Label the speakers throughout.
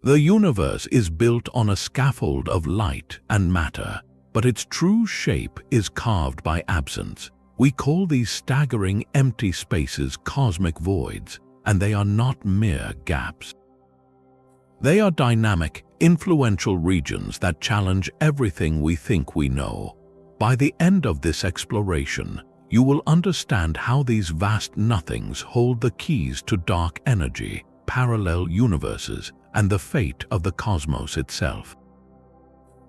Speaker 1: The universe is built on a scaffold of light and matter, but its true shape is carved by absence. We call these staggering empty spaces cosmic voids, and they are not mere gaps. They are dynamic, influential regions that challenge everything we think we know. By the end of this exploration, you will understand how these vast nothings hold the keys to dark energy, parallel universes, and the fate of the cosmos itself.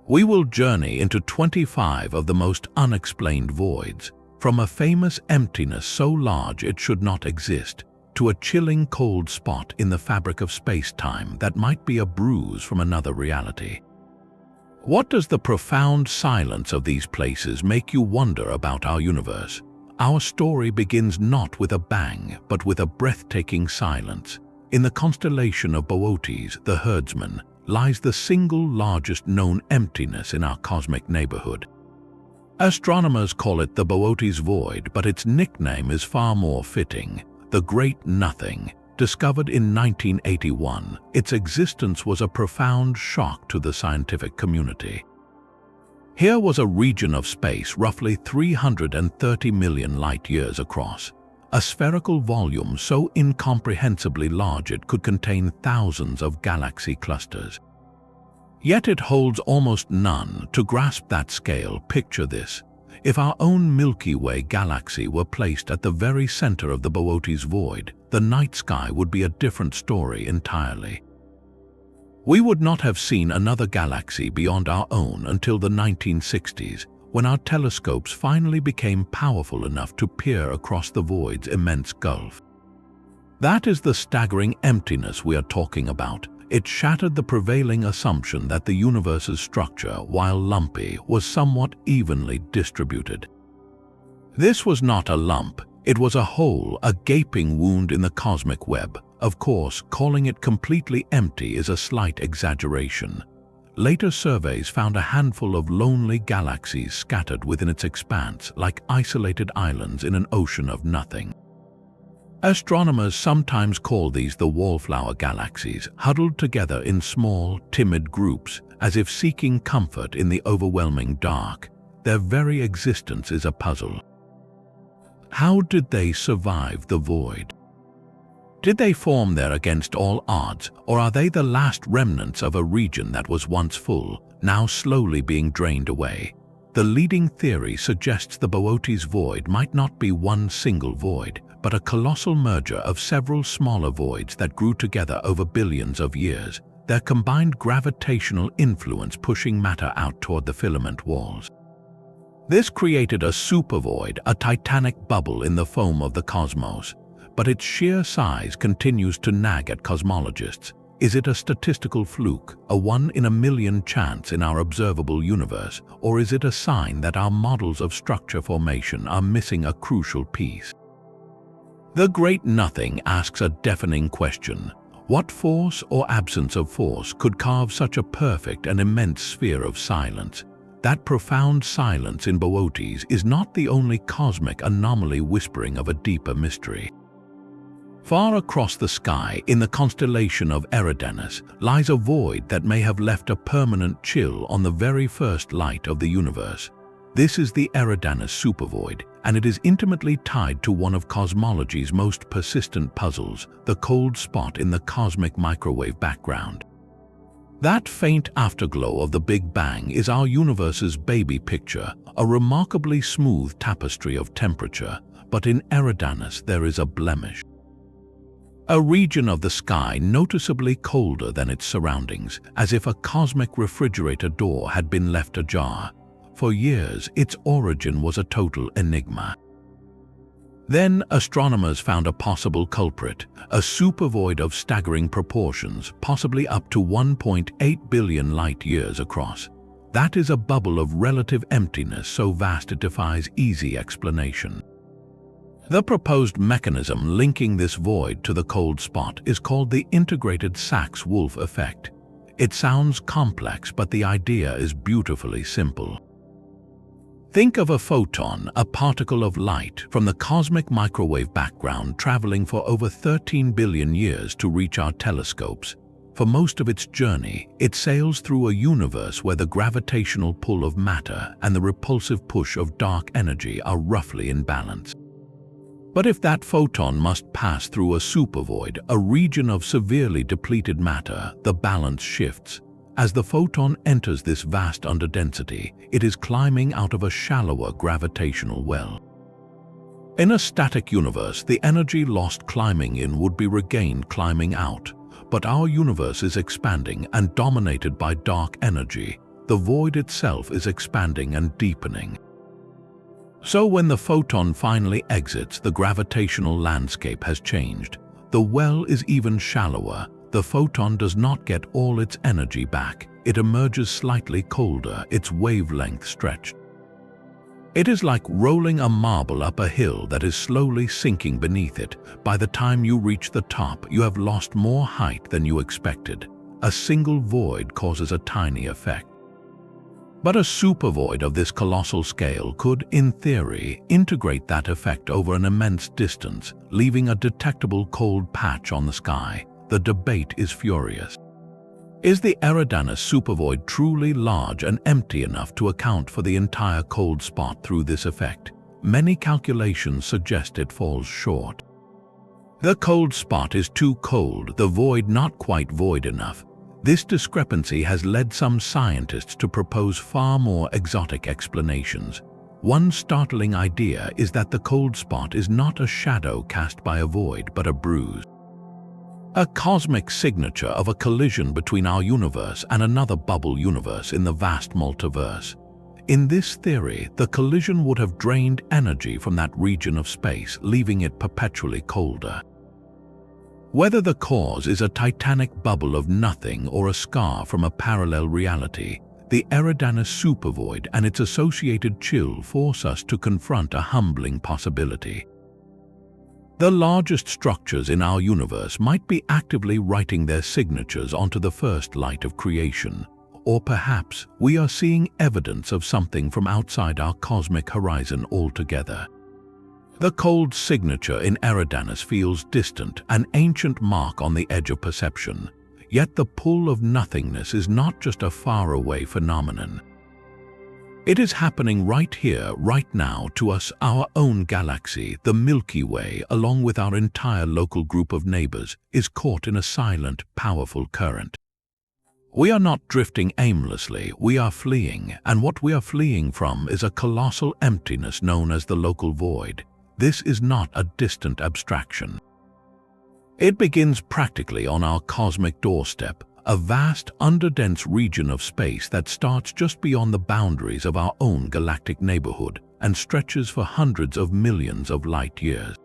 Speaker 1: We will journey into 25 of the most unexplained voids, from a famous emptiness so large it should not exist, to a chilling cold spot in the fabric of space-time that might be a bruise from another reality. What does the profound silence of these places make you wonder about our universe? Our story begins not with a bang, but with a breathtaking silence. In the constellation of Boötes, the herdsman, lies the single largest known emptiness in our cosmic neighborhood. Astronomers call it the Boötes Void, but its nickname is far more fitting, the Great Nothing. Discovered in 1981, its existence was a profound shock to the scientific community. Here was a region of space roughly 330 million light-years across, a spherical volume so incomprehensibly large it could contain thousands of galaxy clusters. Yet it holds almost none. To grasp that scale, picture this. If our own Milky Way galaxy were placed at the very center of the Boötes Void, the night sky would be a different story entirely. We would not have seen another galaxy beyond our own until the 1960s, when our telescopes finally became powerful enough to peer across the void's immense gulf. That is the staggering emptiness we are talking about. It shattered the prevailing assumption that the universe's structure, while lumpy, was somewhat evenly distributed. This was not a lump, it was a hole, a gaping wound in the cosmic web. Of course, calling it completely empty is a slight exaggeration. Later surveys found a handful of lonely galaxies scattered within its expanse, like isolated islands in an ocean of nothing. Astronomers sometimes call these the wallflower galaxies, huddled together in small, timid groups, as if seeking comfort in the overwhelming dark. Their very existence is a puzzle. How did they survive the void? Did they form there against all odds, or are they the last remnants of a region that was once full, now slowly being drained away? The leading theory suggests the Boötes Void might not be one single void, but a colossal merger of several smaller voids that grew together over billions of years, their combined gravitational influence pushing matter out toward the filament walls. This created a supervoid, a titanic bubble in the foam of the cosmos, but its sheer size continues to nag at cosmologists. Is it a statistical fluke, a one-in-a-million chance in our observable universe, or is it a sign that our models of structure formation are missing a crucial piece? The Great Nothing asks a deafening question. What force or absence of force could carve such a perfect and immense sphere of silence? That profound silence in Boötes is not the only cosmic anomaly whispering of a deeper mystery. Far across the sky, in the constellation of Eridanus, lies a void that may have left a permanent chill on the very first light of the universe. This is the Eridanus supervoid, and it is intimately tied to one of cosmology's most persistent puzzles, the cold spot in the cosmic microwave background. That faint afterglow of the Big Bang is our universe's baby picture, a remarkably smooth tapestry of temperature, but in Eridanus there is a blemish. A region of the sky noticeably colder than its surroundings, as if a cosmic refrigerator door had been left ajar. For years, its origin was a total enigma. Then, astronomers found a possible culprit, a supervoid of staggering proportions, possibly up to 1.8 billion light-years across. That is a bubble of relative emptiness so vast it defies easy explanation. The proposed mechanism linking this void to the cold spot is called the integrated Sachs-Wolf effect. It sounds complex, but the idea is beautifully simple. Think of a photon, a particle of light, from the cosmic microwave background traveling for over 13 billion years to reach our telescopes. For most of its journey, it sails through a universe where the gravitational pull of matter and the repulsive push of dark energy are roughly in balance. But if that photon must pass through a supervoid, a region of severely depleted matter, the balance shifts. As the photon enters this vast underdensity, it is climbing out of a shallower gravitational well. In a static universe, the energy lost climbing in would be regained climbing out. But our universe is expanding and dominated by dark energy. The void itself is expanding and deepening. So when the photon finally exits, the gravitational landscape has changed. The well is even shallower. The photon does not get all its energy back. It emerges slightly colder, its wavelength stretched. It is like rolling a marble up a hill that is slowly sinking beneath it. By the time you reach the top, you have lost more height than you expected. A single void causes a tiny effect. But a supervoid of this colossal scale could, in theory, integrate that effect over an immense distance, leaving a detectable cold patch on the sky. The debate is furious. Is the Eridanus supervoid truly large and empty enough to account for the entire cold spot through this effect? Many calculations suggest it falls short. The cold spot is too cold, the void not quite void enough. This discrepancy has led some scientists to propose far more exotic explanations. One startling idea is that the cold spot is not a shadow cast by a void, but a bruise. A cosmic signature of a collision between our universe and another bubble universe in the vast multiverse. In this theory, the collision would have drained energy from that region of space, leaving it perpetually colder. Whether the cause is a titanic bubble of nothing or a scar from a parallel reality, the Eridanus supervoid and its associated chill force us to confront a humbling possibility. The largest structures in our universe might be actively writing their signatures onto the first light of creation, or perhaps we are seeing evidence of something from outside our cosmic horizon altogether. The cold signature in Eridanus feels distant, an ancient mark on the edge of perception. Yet the pull of nothingness is not just a faraway phenomenon. It is happening right here, right now, to us. Our own galaxy, the Milky Way, along with our entire local group of neighbors, is caught in a silent, powerful current. We are not drifting aimlessly, we are fleeing, and what we are fleeing from is a colossal emptiness known as the local void. This is not a distant abstraction. It begins practically on our cosmic doorstep, a vast, underdense region of space that starts just beyond the boundaries of our own galactic neighborhood and stretches for hundreds of millions of light years.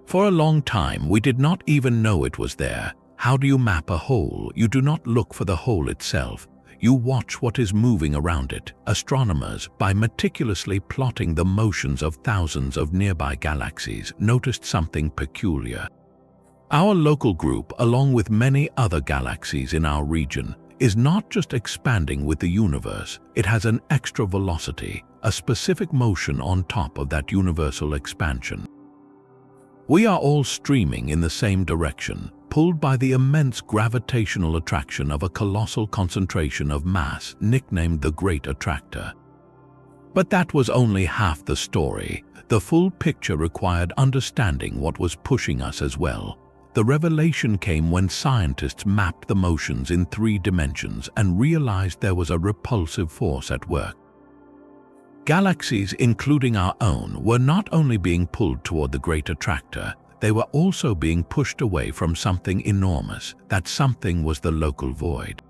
Speaker 1: For a long time, we did not even know it was there. How do you map a hole? You do not look for the hole itself. You watch what is moving around it. Astronomers, by meticulously plotting the motions of thousands of nearby galaxies, noticed something peculiar. Our local group, along with many other galaxies in our region, is not just expanding with the universe, it has an extra velocity, a specific motion on top of that universal expansion. We are all streaming in the same direction, pulled by the immense gravitational attraction of a colossal concentration of mass nicknamed the Great Attractor. But that was only half the story. The full picture required understanding what was pushing us as well. The revelation came when scientists mapped the motions in 3 dimensions and realized there was a repulsive force at work. Galaxies, including our own, were not only being pulled toward the Great Attractor, they were also being pushed away from something enormous. That something was the local void.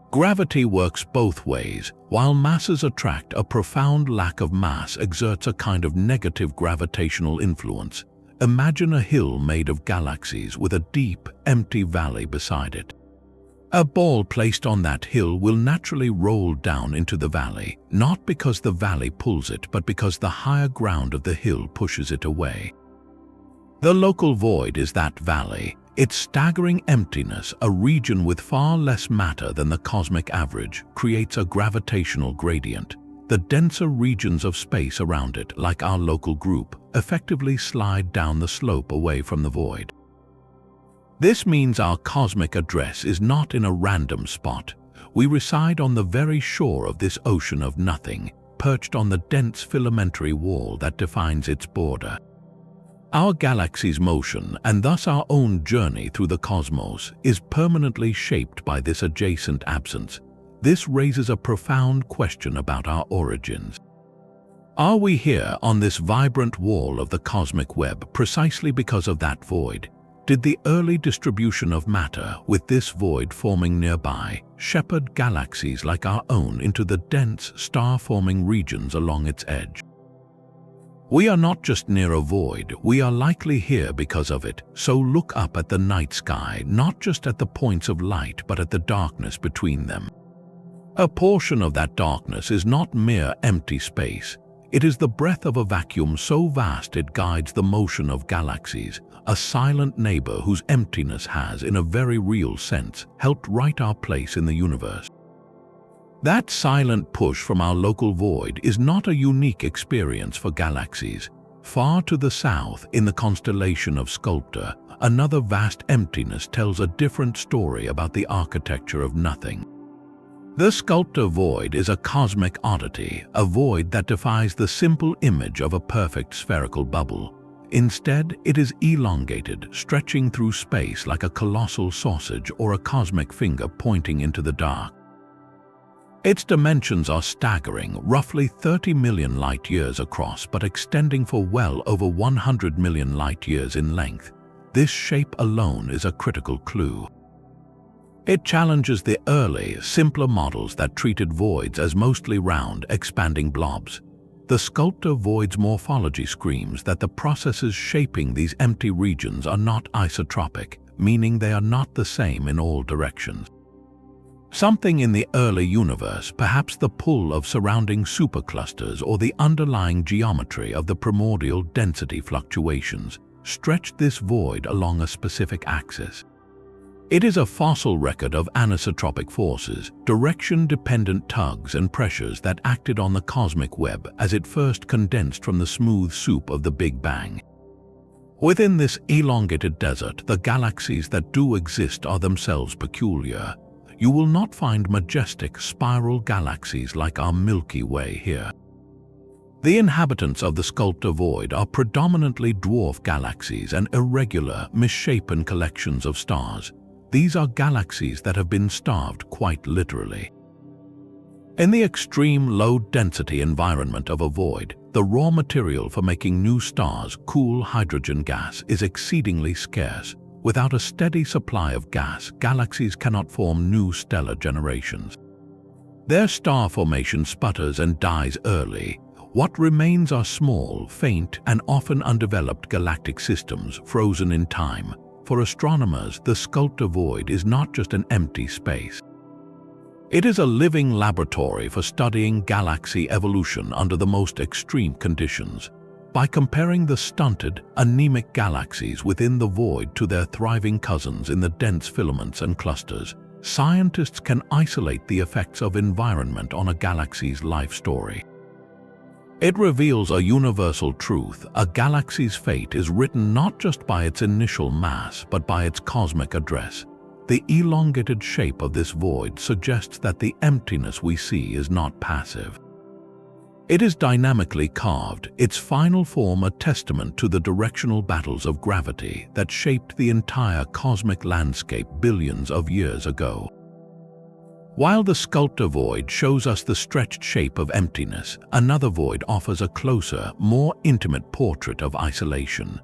Speaker 1: Gravity works both ways. While masses attract, a profound lack of mass exerts a kind of negative gravitational influence. Imagine a hill made of galaxies with a deep, empty valley beside it. A ball placed on that hill will naturally roll down into the valley, not because the valley pulls it, but because the higher ground of the hill pushes it away. The local void is that valley. Its staggering emptiness, a region with far less matter than the cosmic average, creates a gravitational gradient. The denser regions of space around it, like our local group, effectively slide down the slope away from the void. This means our cosmic address is not in a random spot. We reside on the very shore of this ocean of nothing, perched on the dense filamentary wall that defines its border. Our galaxy's motion, and thus our own journey through the cosmos, is permanently shaped by this adjacent absence. This raises a profound question about our origins. Are we here on this vibrant wall of the cosmic web precisely because of that void? Did the early distribution of matter, with this void forming nearby, shepherd galaxies like our own into the dense, star-forming regions along its edge? We are not just near a void, we are likely here because of it, so look up at the night sky, not just at the points of light but at the darkness between them. A portion of that darkness is not mere empty space. It is the breath of a vacuum so vast it guides the motion of galaxies, a silent neighbor whose emptiness has, in a very real sense, helped write our place in the universe. That silent push from our local void is not a unique experience for galaxies. Far to the south, in the constellation of Sculptor, another vast emptiness tells a different story about the architecture of nothing. The Sculptor void is a cosmic oddity, a void that defies the simple image of a perfect spherical bubble. Instead, it is elongated, stretching through space like a colossal sausage or a cosmic finger pointing into the dark. Its dimensions are staggering, roughly 30 million light-years across but extending for well over 100 million light-years in length. This shape alone is a critical clue. It challenges the early, simpler models that treated voids as mostly round, expanding blobs. The Sculptor void's morphology screams that the processes shaping these empty regions are not isotropic, meaning they are not the same in all directions. Something in the early universe, perhaps the pull of surrounding superclusters or the underlying geometry of the primordial density fluctuations, stretched this void along a specific axis. It is a fossil record of anisotropic forces, direction-dependent tugs and pressures that acted on the cosmic web as it first condensed from the smooth soup of the Big Bang. Within this elongated desert, the galaxies that do exist are themselves peculiar. You will not find majestic spiral galaxies like our Milky Way here. The inhabitants of the Sculptor void are predominantly dwarf galaxies and irregular, misshapen collections of stars. These are galaxies that have been starved quite literally. In the extreme low-density environment of a void, the raw material for making new stars, cool hydrogen gas, is exceedingly scarce. Without a steady supply of gas, galaxies cannot form new stellar generations. Their star formation sputters and dies early. What remains are small, faint, and often undeveloped galactic systems frozen in time. For astronomers, the Sculptor void is not just an empty space. It is a living laboratory for studying galaxy evolution under the most extreme conditions. By comparing the stunted, anemic galaxies within the void to their thriving cousins in the dense filaments and clusters, scientists can isolate the effects of environment on a galaxy's life story. It reveals a universal truth: a galaxy's fate is written not just by its initial mass, but by its cosmic address. The elongated shape of this void suggests that the emptiness we see is not passive. It is dynamically carved, its final form a testament to the directional battles of gravity that shaped the entire cosmic landscape billions of years ago. While the Sculptor void shows us the stretched shape of emptiness, another void offers a closer, more intimate portrait of isolation.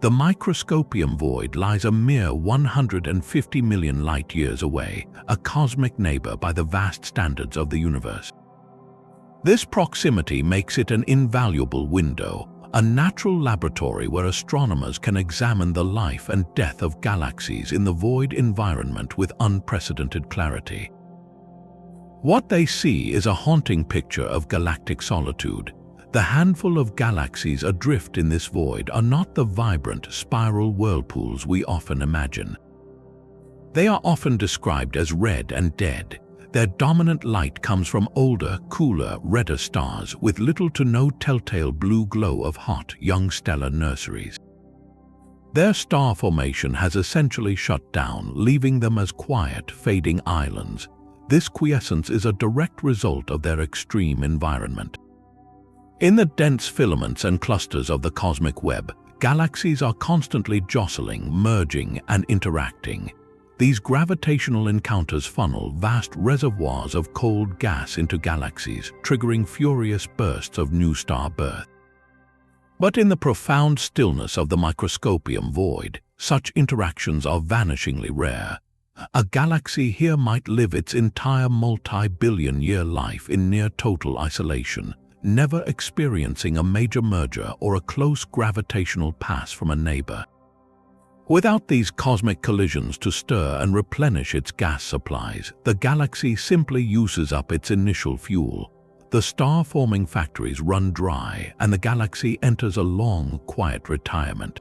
Speaker 1: The microscopium void lies a mere 150 million light-years away, a cosmic neighbor by the vast standards of the universe. This proximity makes it an invaluable window, a natural laboratory where astronomers can examine the life and death of galaxies in the void environment with unprecedented clarity. What they see is a haunting picture of galactic solitude. The handful of galaxies adrift in this void are not the vibrant, spiral whirlpools we often imagine. They are often described as red and dead. Their dominant light comes from older, cooler, redder stars with little to no telltale blue glow of hot, young stellar nurseries. Their star formation has essentially shut down, leaving them as quiet, fading islands. This quiescence is a direct result of their extreme environment. In the dense filaments and clusters of the cosmic web, galaxies are constantly jostling, merging, and interacting. These gravitational encounters funnel vast reservoirs of cold gas into galaxies, triggering furious bursts of new star birth. But in the profound stillness of the microscopic void, such interactions are vanishingly rare. A galaxy here might live its entire multi-billion-year life in near-total isolation, never experiencing a major merger or a close gravitational pass from a neighbor. Without these cosmic collisions to stir and replenish its gas supplies, the galaxy simply uses up its initial fuel. The star-forming factories run dry, and the galaxy enters a long, quiet retirement.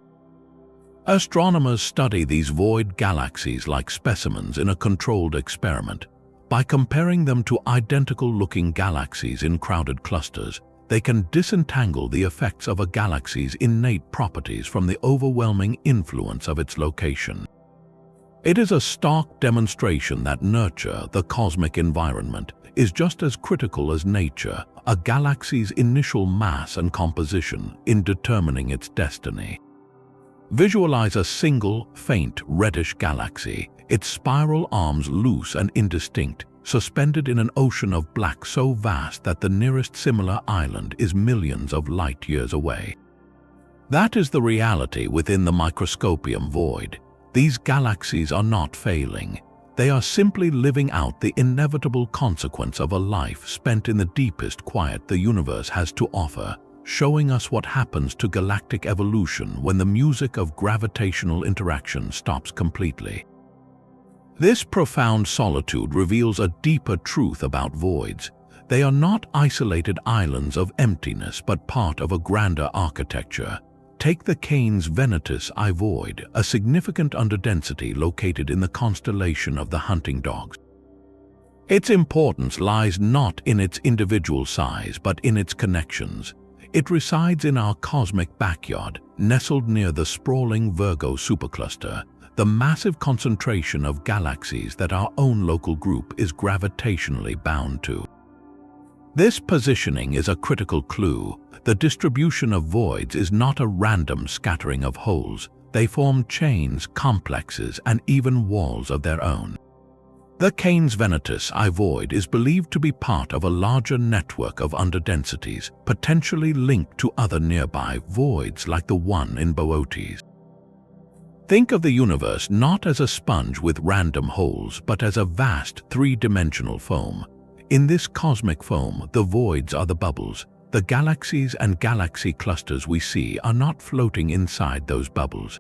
Speaker 1: Astronomers study these void galaxies like specimens in a controlled experiment. By comparing them to identical-looking galaxies in crowded clusters, they can disentangle the effects of a galaxy's innate properties from the overwhelming influence of its location. It is a stark demonstration that nurture, the cosmic environment, is just as critical as nature, a galaxy's initial mass and composition, in determining its destiny. Visualize a single, faint, reddish galaxy, its spiral arms loose and indistinct, suspended in an ocean of black so vast that the nearest similar island is millions of light years away. That is the reality within the microscopic void. These galaxies are not failing. They are simply living out the inevitable consequence of a life spent in the deepest quiet the universe has to offer, showing us what happens to galactic evolution when the music of gravitational interaction stops completely. This profound solitude reveals a deeper truth about voids. They are not isolated islands of emptiness but part of a grander architecture. Take the Canes Venatus I void, a significant underdensity located in the constellation of the Hunting Dogs. Its importance lies not in its individual size but in its connections. It resides in our cosmic backyard, nestled near the sprawling Virgo supercluster, the massive concentration of galaxies that our own local group is gravitationally bound to. This positioning is a critical clue. The distribution of voids is not a random scattering of holes. They form chains, complexes, and even walls of their own. The Canes Venatus I void is believed to be part of a larger network of underdensities, potentially linked to other nearby voids like the one in Boötes. Think of the universe not as a sponge with random holes, but as a vast three-dimensional foam. In this cosmic foam, the voids are the bubbles. The galaxies and galaxy clusters we see are not floating inside those bubbles.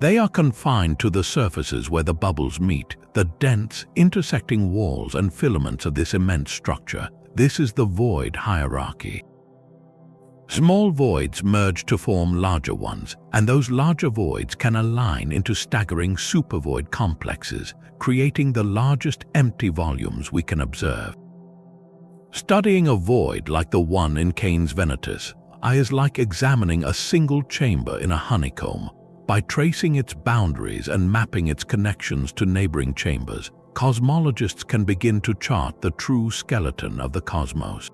Speaker 1: They are confined to the surfaces where the bubbles meet, the dense, intersecting walls and filaments of this immense structure. This is the void hierarchy. Small voids merge to form larger ones, and those larger voids can align into staggering supervoid complexes, creating the largest empty volumes we can observe. Studying a void like the one in Canes Venatus I is like examining a single chamber in a honeycomb. By tracing its boundaries and mapping its connections to neighboring chambers, cosmologists can begin to chart the true skeleton of the cosmos.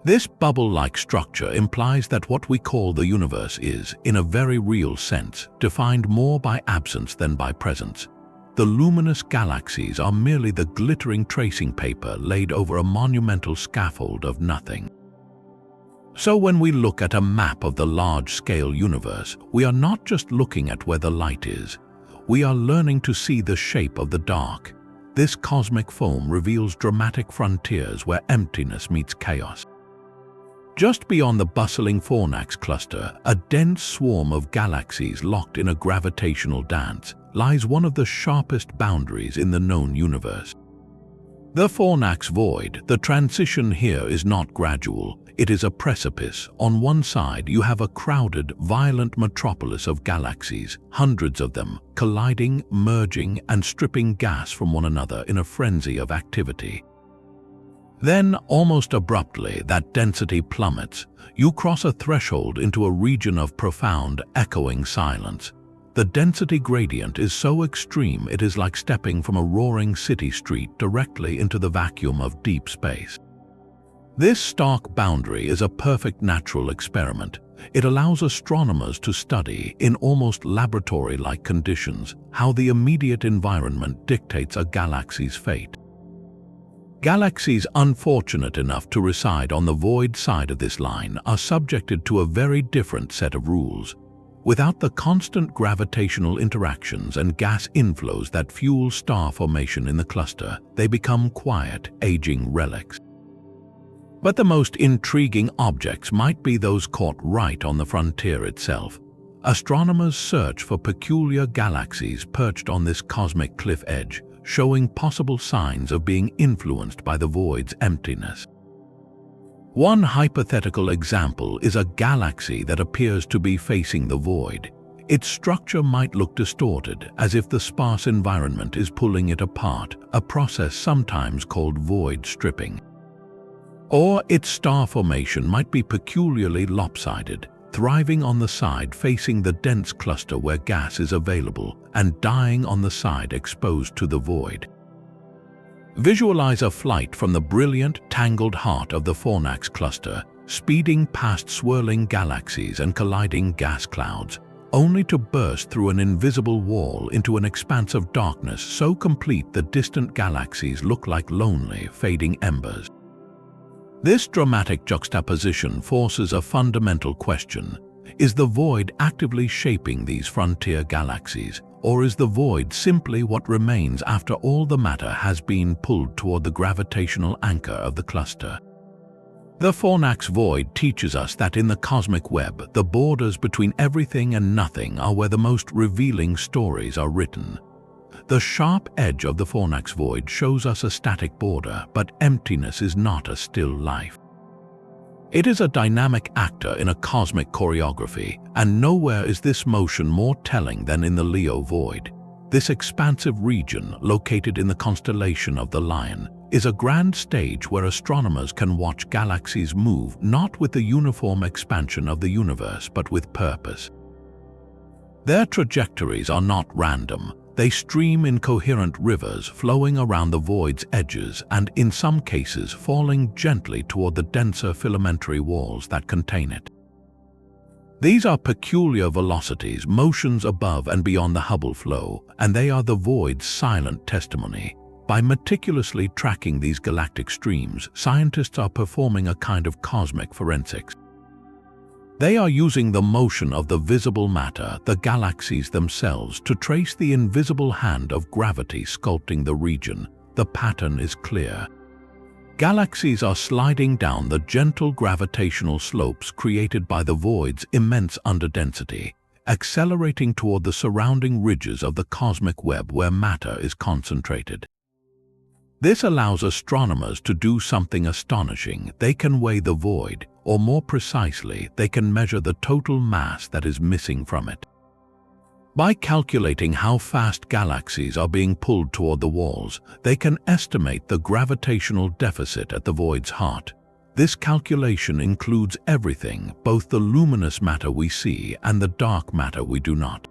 Speaker 1: This bubble-like structure implies that what we call the universe is, in a very real sense, defined more by absence than by presence. The luminous galaxies are merely the glittering tracing paper laid over a monumental scaffold of nothing. So when we look at a map of the large-scale universe, we are not just looking at where the light is. We are learning to see the shape of the dark. This cosmic foam reveals dramatic frontiers where emptiness meets chaos. Just beyond the bustling Fornax cluster, a dense swarm of galaxies locked in a gravitational dance, lies one of the sharpest boundaries in the known universe. The Fornax void, the transition here is not gradual, it is a precipice. On one side you have a crowded, violent metropolis of galaxies, hundreds of them, colliding, merging, and stripping gas from one another in a frenzy of activity. Then, almost abruptly, that density plummets. You cross a threshold into a region of profound, echoing silence. The density gradient is so extreme it is like stepping from a roaring city street directly into the vacuum of deep space. This stark boundary is a perfect natural experiment. It allows astronomers to study, in almost laboratory-like conditions, how the immediate environment dictates a galaxy's fate. Galaxies unfortunate enough to reside on the void side of this line are subjected to a very different set of rules. Without the constant gravitational interactions and gas inflows that fuel star formation in the cluster, they become quiet, aging relics. But the most intriguing objects might be those caught right on the frontier itself. Astronomers search for peculiar galaxies perched on this cosmic cliff edge, showing possible signs of being influenced by the void's emptiness. One hypothetical example is a galaxy that appears to be facing the void. Its structure might look distorted, as if the sparse environment is pulling it apart, a process sometimes called void stripping. Or its star formation might be peculiarly lopsided, thriving on the side facing the dense cluster where gas is available and dying on the side exposed to the void. Visualize a flight from the brilliant, tangled heart of the Fornax cluster, speeding past swirling galaxies and colliding gas clouds, only to burst through an invisible wall into an expanse of darkness so complete the distant galaxies look like lonely, fading embers. This dramatic juxtaposition forces a fundamental question. Is the void actively shaping these frontier galaxies, or is the void simply what remains after all the matter has been pulled toward the gravitational anchor of the cluster? The Fornax void teaches us that in the cosmic web, the borders between everything and nothing are where the most revealing stories are written. The sharp edge of the Fornax void shows us a static border, but emptiness is not a still life. It is a dynamic actor in a cosmic choreography, and nowhere is this motion more telling than in the Leo void. This expansive region, located in the constellation of the Lion, is a grand stage where astronomers can watch galaxies move not with the uniform expansion of the universe, but with purpose. Their trajectories are not random. They stream in coherent rivers flowing around the void's edges and, in some cases, falling gently toward the denser filamentary walls that contain it. These are peculiar velocities, motions above and beyond the Hubble flow, and they are the void's silent testimony. By meticulously tracking these galactic streams, scientists are performing a kind of cosmic forensics. They are using the motion of the visible matter, the galaxies themselves, to trace the invisible hand of gravity sculpting the region. The pattern is clear. Galaxies are sliding down the gentle gravitational slopes created by the void's immense underdensity, accelerating toward the surrounding ridges of the cosmic web where matter is concentrated. This allows astronomers to do something astonishing. They can weigh the void, or more precisely, they can measure the total mass that is missing from it. By calculating how fast galaxies are being pulled toward the walls, they can estimate the gravitational deficit at the void's heart. This calculation includes everything, both the luminous matter we see and the dark matter we do not.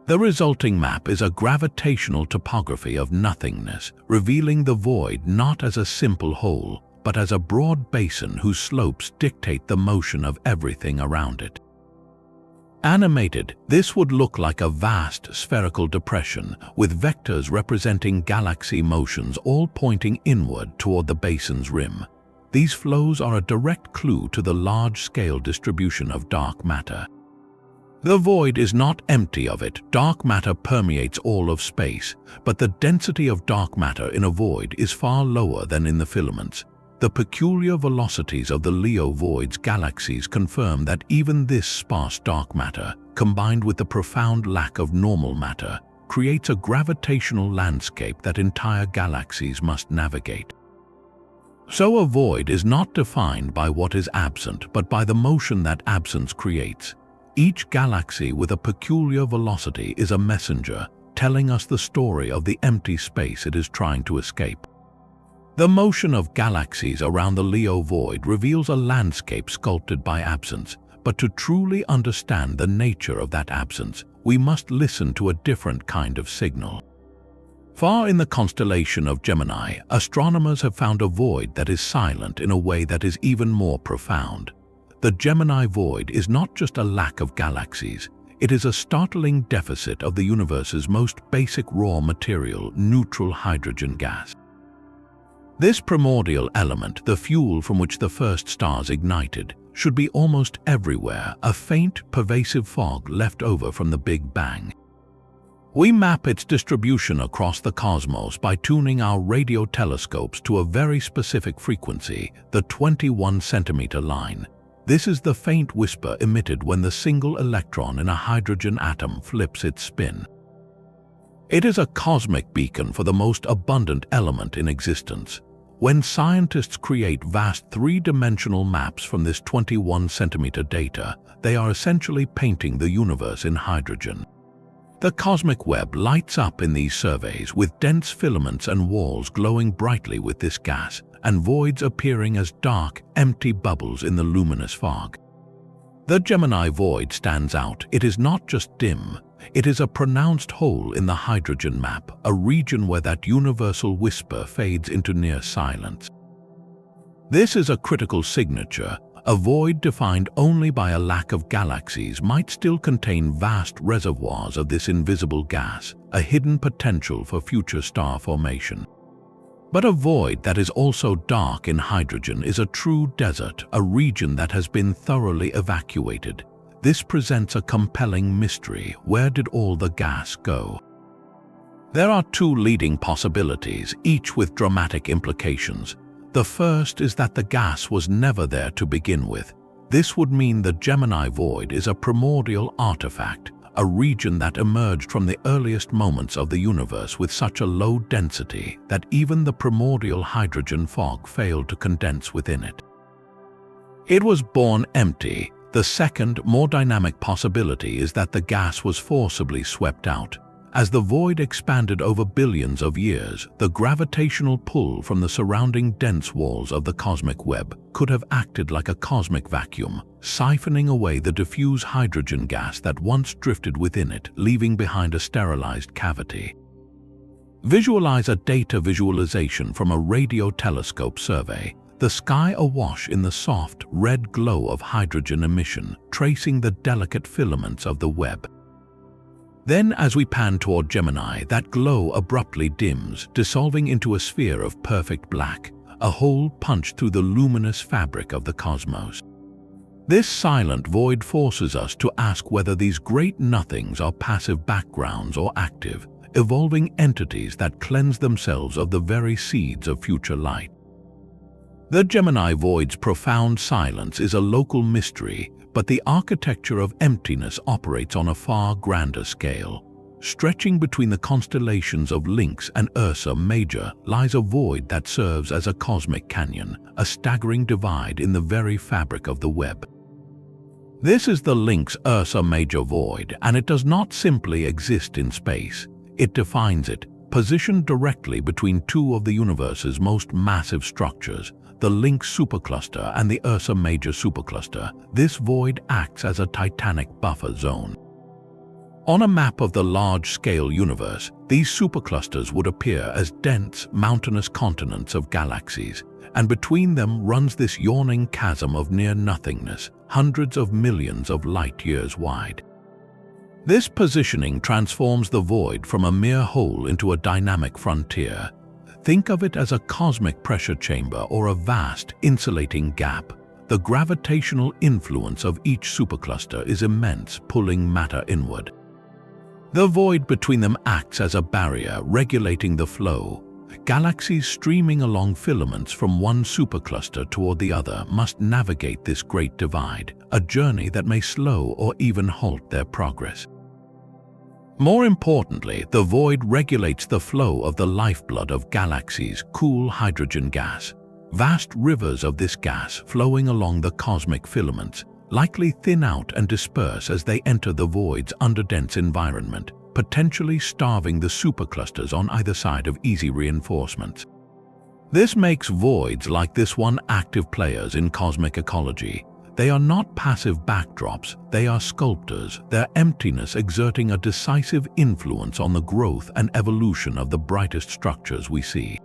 Speaker 1: The resulting map is a gravitational topography of nothingness, revealing the void not as a simple hole, but as a broad basin whose slopes dictate the motion of everything around it. Animated, this would look like a vast spherical depression, with vectors representing galaxy motions all pointing inward toward the basin's rim. These flows are a direct clue to the large-scale distribution of dark matter. The void is not empty of it. Dark matter permeates all of space, but the density of dark matter in a void is far lower than in the filaments. The peculiar velocities of the Leo void's galaxies confirm that even this sparse dark matter, combined with the profound lack of normal matter, creates a gravitational landscape that entire galaxies must navigate. So a void is not defined by what is absent, but by the motion that absence creates. Each galaxy with a peculiar velocity is a messenger, telling us the story of the empty space it is trying to escape. The motion of galaxies around the Leo void reveals a landscape sculpted by absence, but to truly understand the nature of that absence, we must listen to a different kind of signal. Far in the constellation of Gemini, astronomers have found a void that is silent in a way that is even more profound. The Gemini void is not just a lack of galaxies, it is a startling deficit of the universe's most basic raw material, neutral hydrogen gas. This primordial element, the fuel from which the first stars ignited, should be almost everywhere, a faint, pervasive fog left over from the Big Bang. We map its distribution across the cosmos by tuning our radio telescopes to a very specific frequency, the 21-centimeter line. This is the faint whisper emitted when the single electron in a hydrogen atom flips its spin. It is a cosmic beacon for the most abundant element in existence. When scientists create vast three-dimensional maps from this 21-centimeter data, they are essentially painting the universe in hydrogen. The cosmic web lights up in these surveys with dense filaments and walls glowing brightly with this gas, and voids appearing as dark, empty bubbles in the luminous fog. The Gemini void stands out. It is not just dim. It is a pronounced hole in the hydrogen map, a region where that universal whisper fades into near silence. This is a critical signature. A void defined only by a lack of galaxies might still contain vast reservoirs of this invisible gas, a hidden potential for future star formation. But a void that is also dark in hydrogen is a true desert, a region that has been thoroughly evacuated. This presents a compelling mystery. Where did all the gas go? There are two leading possibilities, each with dramatic implications. The first is that the gas was never there to begin with. This would mean the Gemini void is a primordial artifact, a region that emerged from the earliest moments of the universe with such a low density that even the primordial hydrogen fog failed to condense within it. It was born empty. The second, more dynamic possibility is that the gas was forcibly swept out. As the void expanded over billions of years, the gravitational pull from the surrounding dense walls of the cosmic web could have acted like a cosmic vacuum, siphoning away the diffuse hydrogen gas that once drifted within it, leaving behind a sterilized cavity. Visualize a data visualization from a radio telescope survey. The sky awash in the soft, red glow of hydrogen emission, tracing the delicate filaments of the web. Then, as we pan toward Gemini, that glow abruptly dims, dissolving into a sphere of perfect black, a hole punched through the luminous fabric of the cosmos. This silent void forces us to ask whether these great nothings are passive backgrounds or active, evolving entities that cleanse themselves of the very seeds of future light. The Gemini void's profound silence is a local mystery, but the architecture of emptiness operates on a far grander scale. Stretching between the constellations of Lynx and Ursa Major lies a void that serves as a cosmic canyon, a staggering divide in the very fabric of the web. This is the Lynx Ursa Major void, and it does not simply exist in space. It defines it, positioned directly between two of the universe's most massive structures, the Lynx supercluster and the Ursa Major supercluster. This void acts as a titanic buffer zone. On a map of the large-scale universe, these superclusters would appear as dense, mountainous continents of galaxies, and between them runs this yawning chasm of near-nothingness, hundreds of millions of light-years wide. This positioning transforms the void from a mere hole into a dynamic frontier. Think of it as a cosmic pressure chamber or a vast, insulating gap. The gravitational influence of each supercluster is immense, pulling matter inward. The void between them acts as a barrier, regulating the flow. Galaxies streaming along filaments from one supercluster toward the other must navigate this great divide, a journey that may slow or even halt their progress. More importantly, the void regulates the flow of the lifeblood of galaxies, cool hydrogen gas. Vast rivers of this gas flowing along the cosmic filaments likely thin out and disperse as they enter the void's underdense environment, potentially starving the superclusters on either side of easy reinforcements. This makes voids like this one active players in cosmic ecology. They are not passive backdrops, they are sculptors, their emptiness exerting a decisive influence on the growth and evolution of the brightest structures we see.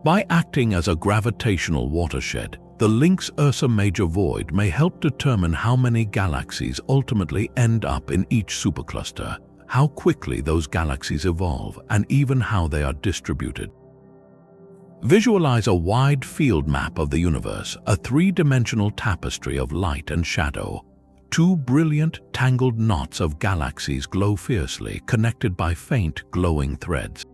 Speaker 1: By acting as a gravitational watershed, the Lynx Ursa Major void may help determine how many galaxies ultimately end up in each supercluster, how quickly those galaxies evolve, and even how they are distributed. Visualize a wide field map of the universe, a three-dimensional tapestry of light and shadow. Two brilliant, tangled knots of galaxies glow fiercely, connected by faint, glowing threads.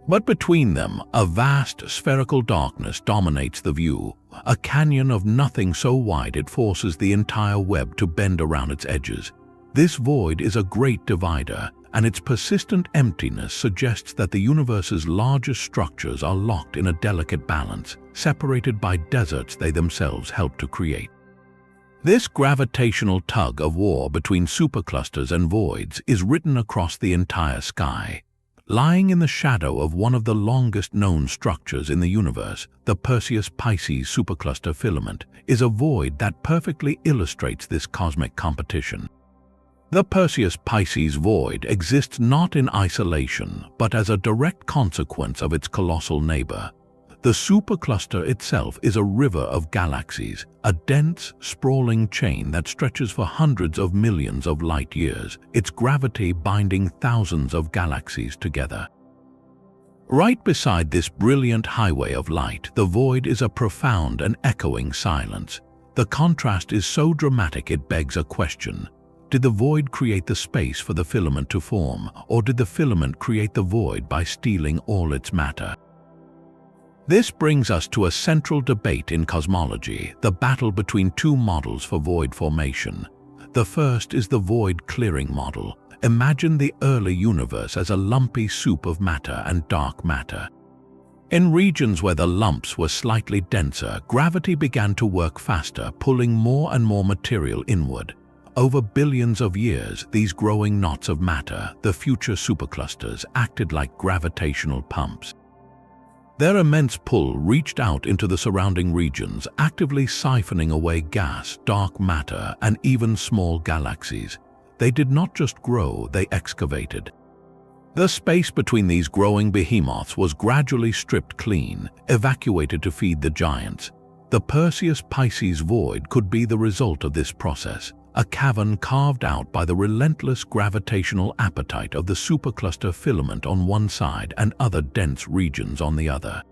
Speaker 1: But between them, a vast, spherical darkness dominates the view, a canyon of nothing so wide it forces the entire web to bend around its edges. This void is a great divider, and its persistent emptiness suggests that the universe's largest structures are locked in a delicate balance, separated by deserts they themselves help to create. This gravitational tug-of-war between superclusters and voids is written across the entire sky. Lying in the shadow of one of the longest known structures in the universe, the Perseus-Pisces supercluster filament, is a void that perfectly illustrates this cosmic competition. The Perseus-Pisces void exists not in isolation, but as a direct consequence of its colossal neighbor. The supercluster itself is a river of galaxies, a dense, sprawling chain that stretches for hundreds of millions of light years, its gravity binding thousands of galaxies together. Right beside this brilliant highway of light, the void is a profound and echoing silence. The contrast is so dramatic it begs a question. Did the void create the space for the filament to form, or did the filament create the void by stealing all its matter? This brings us to a central debate in cosmology, the battle between two models for void formation. The first is the void clearing model. Imagine the early universe as a lumpy soup of matter and dark matter. In regions where the lumps were slightly denser, gravity began to work faster, pulling more and more material inward. Over billions of years, these growing knots of matter, the future superclusters, acted like gravitational pumps. Their immense pull reached out into the surrounding regions, actively siphoning away gas, dark matter, and even small galaxies. They did not just grow, they excavated. The space between these growing behemoths was gradually stripped clean, evacuated to feed the giants. The Perseus-Pisces void could be the result of this process, a cavern carved out by the relentless gravitational appetite of the supercluster filament on one side and other dense regions on the other.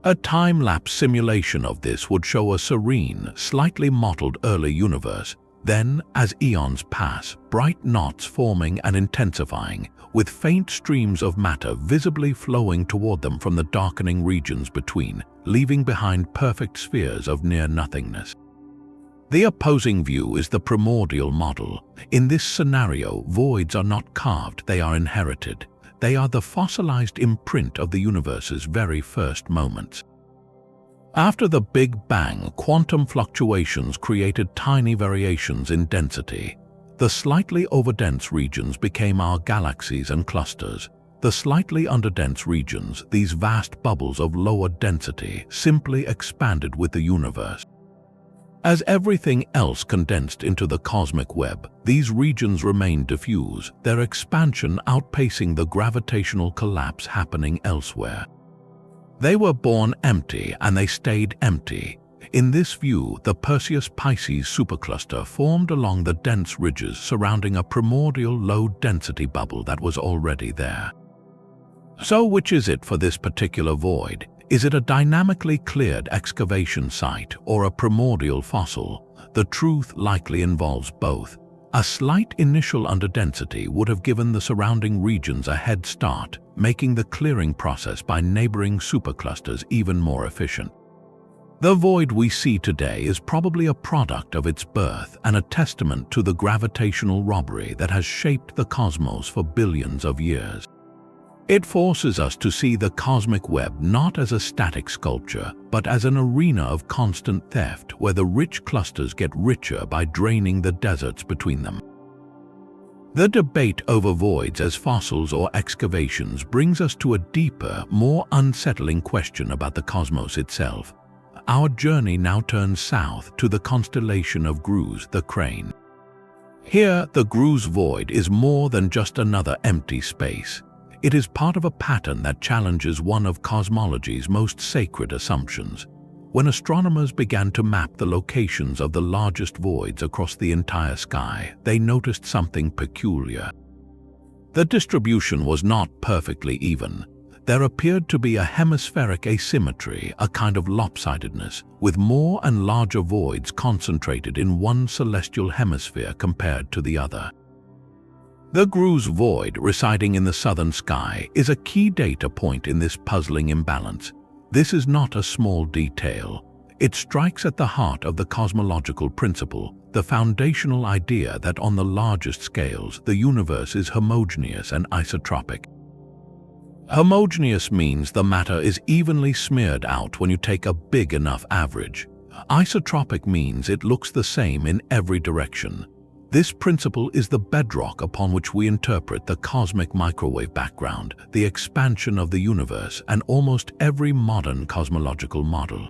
Speaker 1: A time-lapse simulation of this would show a serene, slightly mottled early universe. Then, as eons pass, bright knots forming and intensifying, with faint streams of matter visibly flowing toward them from the darkening regions between, leaving behind perfect spheres of near-nothingness. The opposing view is the primordial model. In this scenario, voids are not carved, they are inherited. They are the fossilized imprint of the universe's very first moments. After the Big Bang, quantum fluctuations created tiny variations in density. The slightly overdense regions became our galaxies and clusters. The slightly underdense regions, these vast bubbles of lower density, simply expanded with the universe. As everything else condensed into the cosmic web, these regions remained diffuse, their expansion outpacing the gravitational collapse happening elsewhere. They were born empty and they stayed empty. In this view, the Perseus-Pisces supercluster formed along the dense ridges surrounding a primordial low-density bubble that was already there. So which is it for this particular void? Is it a dynamically cleared excavation site or a primordial fossil? The truth likely involves both. A slight initial underdensity would have given the surrounding regions a head start, making the clearing process by neighboring superclusters even more efficient. The void we see today is probably a product of its birth and a testament to the gravitational robbery that has shaped the cosmos for billions of years. It forces us to see the cosmic web not as a static sculpture, but as an arena of constant theft where the rich clusters get richer by draining the deserts between them. The debate over voids as fossils or excavations brings us to a deeper, more unsettling question about the cosmos itself. Our journey now turns south to the constellation of Grus, the Crane. Here, the Grus Void is more than just another empty space. It is part of a pattern that challenges one of cosmology's most sacred assumptions. When astronomers began to map the locations of the largest voids across the entire sky, they noticed something peculiar. The distribution was not perfectly even. There appeared to be a hemispheric asymmetry, a kind of lopsidedness, with more and larger voids concentrated in one celestial hemisphere compared to the other. The Grus Void, residing in the southern sky, is a key data point in this puzzling imbalance. This is not a small detail. It strikes at the heart of the cosmological principle, the foundational idea that on the largest scales, the universe is homogeneous and isotropic. Homogeneous means the matter is evenly smeared out when you take a big enough average. Isotropic means it looks the same in every direction. This principle is the bedrock upon which we interpret the cosmic microwave background, the expansion of the universe, and almost every modern cosmological model.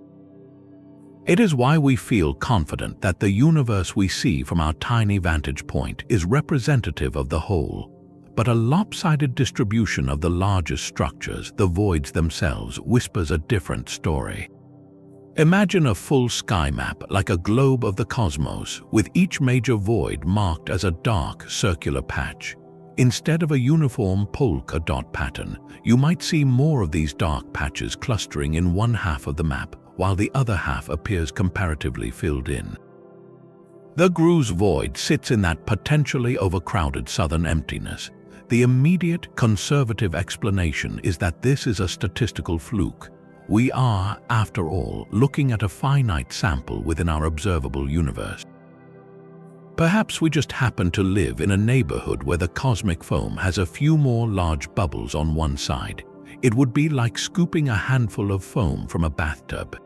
Speaker 1: It is why we feel confident that the universe we see from our tiny vantage point is representative of the whole. But a lopsided distribution of the largest structures, the voids themselves, whispers a different story. Imagine a full sky map like a globe of the cosmos, with each major void marked as a dark, circular patch. Instead of a uniform polka dot pattern, you might see more of these dark patches clustering in one half of the map, while the other half appears comparatively filled in. The Grus Void sits in that potentially overcrowded southern emptiness. The immediate, conservative explanation is that this is a statistical fluke. We are, after all, looking at a finite sample within our observable universe. Perhaps we just happen to live in a neighborhood where the cosmic foam has a few more large bubbles on one side. It would be like scooping a handful of foam from a bathtub.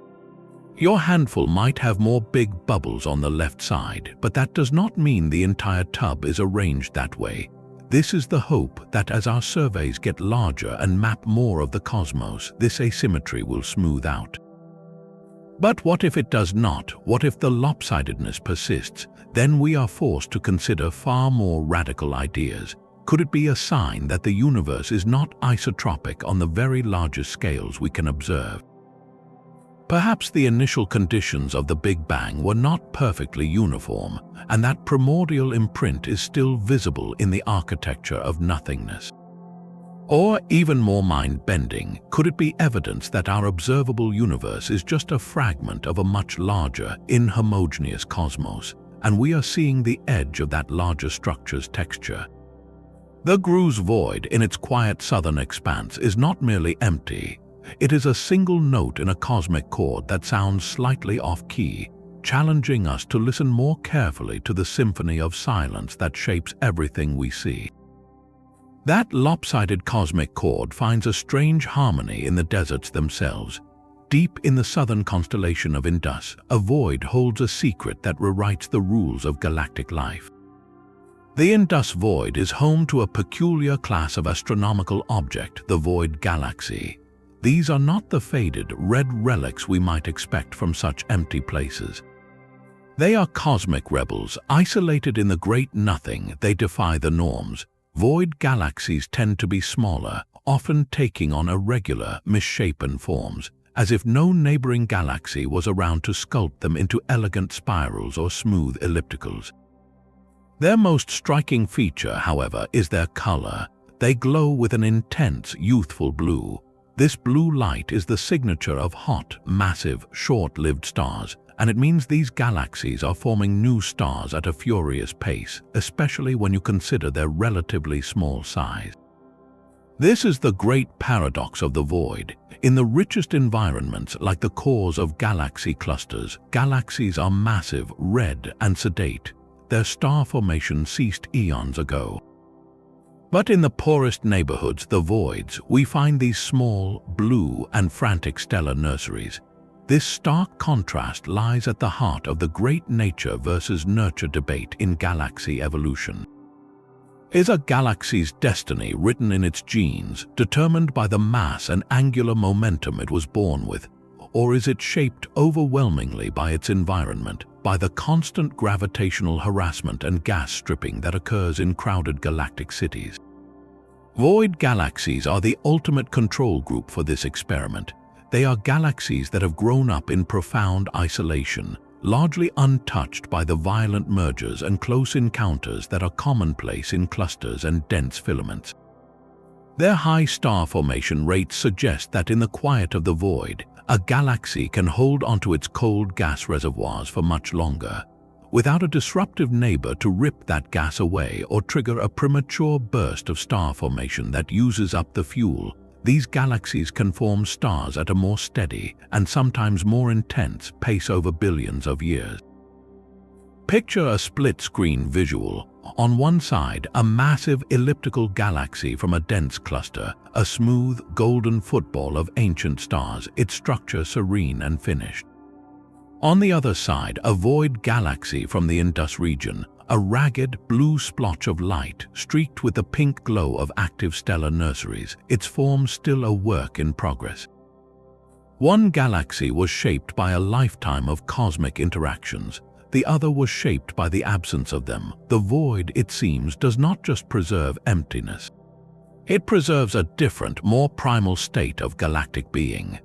Speaker 1: Your handful might have more big bubbles on the left side, but that does not mean the entire tub is arranged that way. This is the hope that as our surveys get larger and map more of the cosmos, this asymmetry will smooth out. But what if it does not? What if the lopsidedness persists? Then we are forced to consider far more radical ideas. Could it be a sign that the universe is not isotropic on the very largest scales we can observe? Perhaps the initial conditions of the Big Bang were not perfectly uniform, and that primordial imprint is still visible in the architecture of nothingness. Or, even more mind-bending, could it be evidence that our observable universe is just a fragment of a much larger, inhomogeneous cosmos, and we are seeing the edge of that larger structure's texture? The Grus Void, in its quiet southern expanse, is not merely empty. It is a single note in a cosmic chord that sounds slightly off-key, challenging us to listen more carefully to the symphony of silence that shapes everything we see. That lopsided cosmic chord finds a strange harmony in the deserts themselves. Deep in the southern constellation of Indus, a void holds a secret that rewrites the rules of galactic life. The Indus Void is home to a peculiar class of astronomical object, the void galaxy. These are not the faded, red relics we might expect from such empty places. They are cosmic rebels, isolated in the great nothing. They defy the norms. Void galaxies tend to be smaller, often taking on irregular, misshapen forms, as if no neighboring galaxy was around to sculpt them into elegant spirals or smooth ellipticals. Their most striking feature, however, is their color. They glow with an intense, youthful blue. This blue light is the signature of hot, massive, short-lived stars, and it means these galaxies are forming new stars at a furious pace, especially when you consider their relatively small size. This is the great paradox of the void. In the richest environments, like the cores of galaxy clusters, galaxies are massive, red, and sedate. Their star formation ceased eons ago. But in the poorest neighborhoods, the voids, we find these small, blue, and frantic stellar nurseries. This stark contrast lies at the heart of the great nature versus nurture debate in galaxy evolution. Is a galaxy's destiny written in its genes, determined by the mass and angular momentum it was born with? Or is it shaped overwhelmingly by its environment, by the constant gravitational harassment and gas stripping that occurs in crowded galactic cities? Void galaxies are the ultimate control group for this experiment. They are galaxies that have grown up in profound isolation, largely untouched by the violent mergers and close encounters that are commonplace in clusters and dense filaments. Their high star formation rates suggest that in the quiet of the void, a galaxy can hold onto its cold gas reservoirs for much longer, without a disruptive neighbor to rip that gas away or trigger a premature burst of star formation that uses up the fuel. These galaxies can form stars at a more steady and sometimes more intense pace over billions of years. Picture a split-screen visual. On one side, a massive elliptical galaxy from a dense cluster, a smooth, golden football of ancient stars, its structure serene and finished. On the other side, a void galaxy from the Indus region, a ragged blue splotch of light streaked with the pink glow of active stellar nurseries, its form still a work in progress. One galaxy was shaped by a lifetime of cosmic interactions. The other was shaped by the absence of them. The void, it seems, does not just preserve emptiness. It preserves a different, more primal state of galactic being.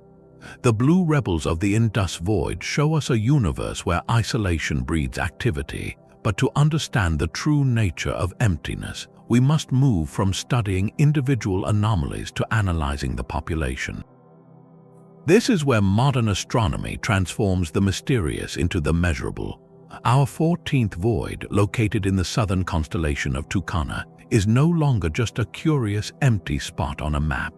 Speaker 1: The blue rebels of the Indus void show us a universe where isolation breeds activity. But to understand the true nature of emptiness, we must move from studying individual anomalies to analyzing the population. This is where modern astronomy transforms the mysterious into the measurable. Our 14th void, located in the southern constellation of Tucana, is no longer just a curious empty spot on a map.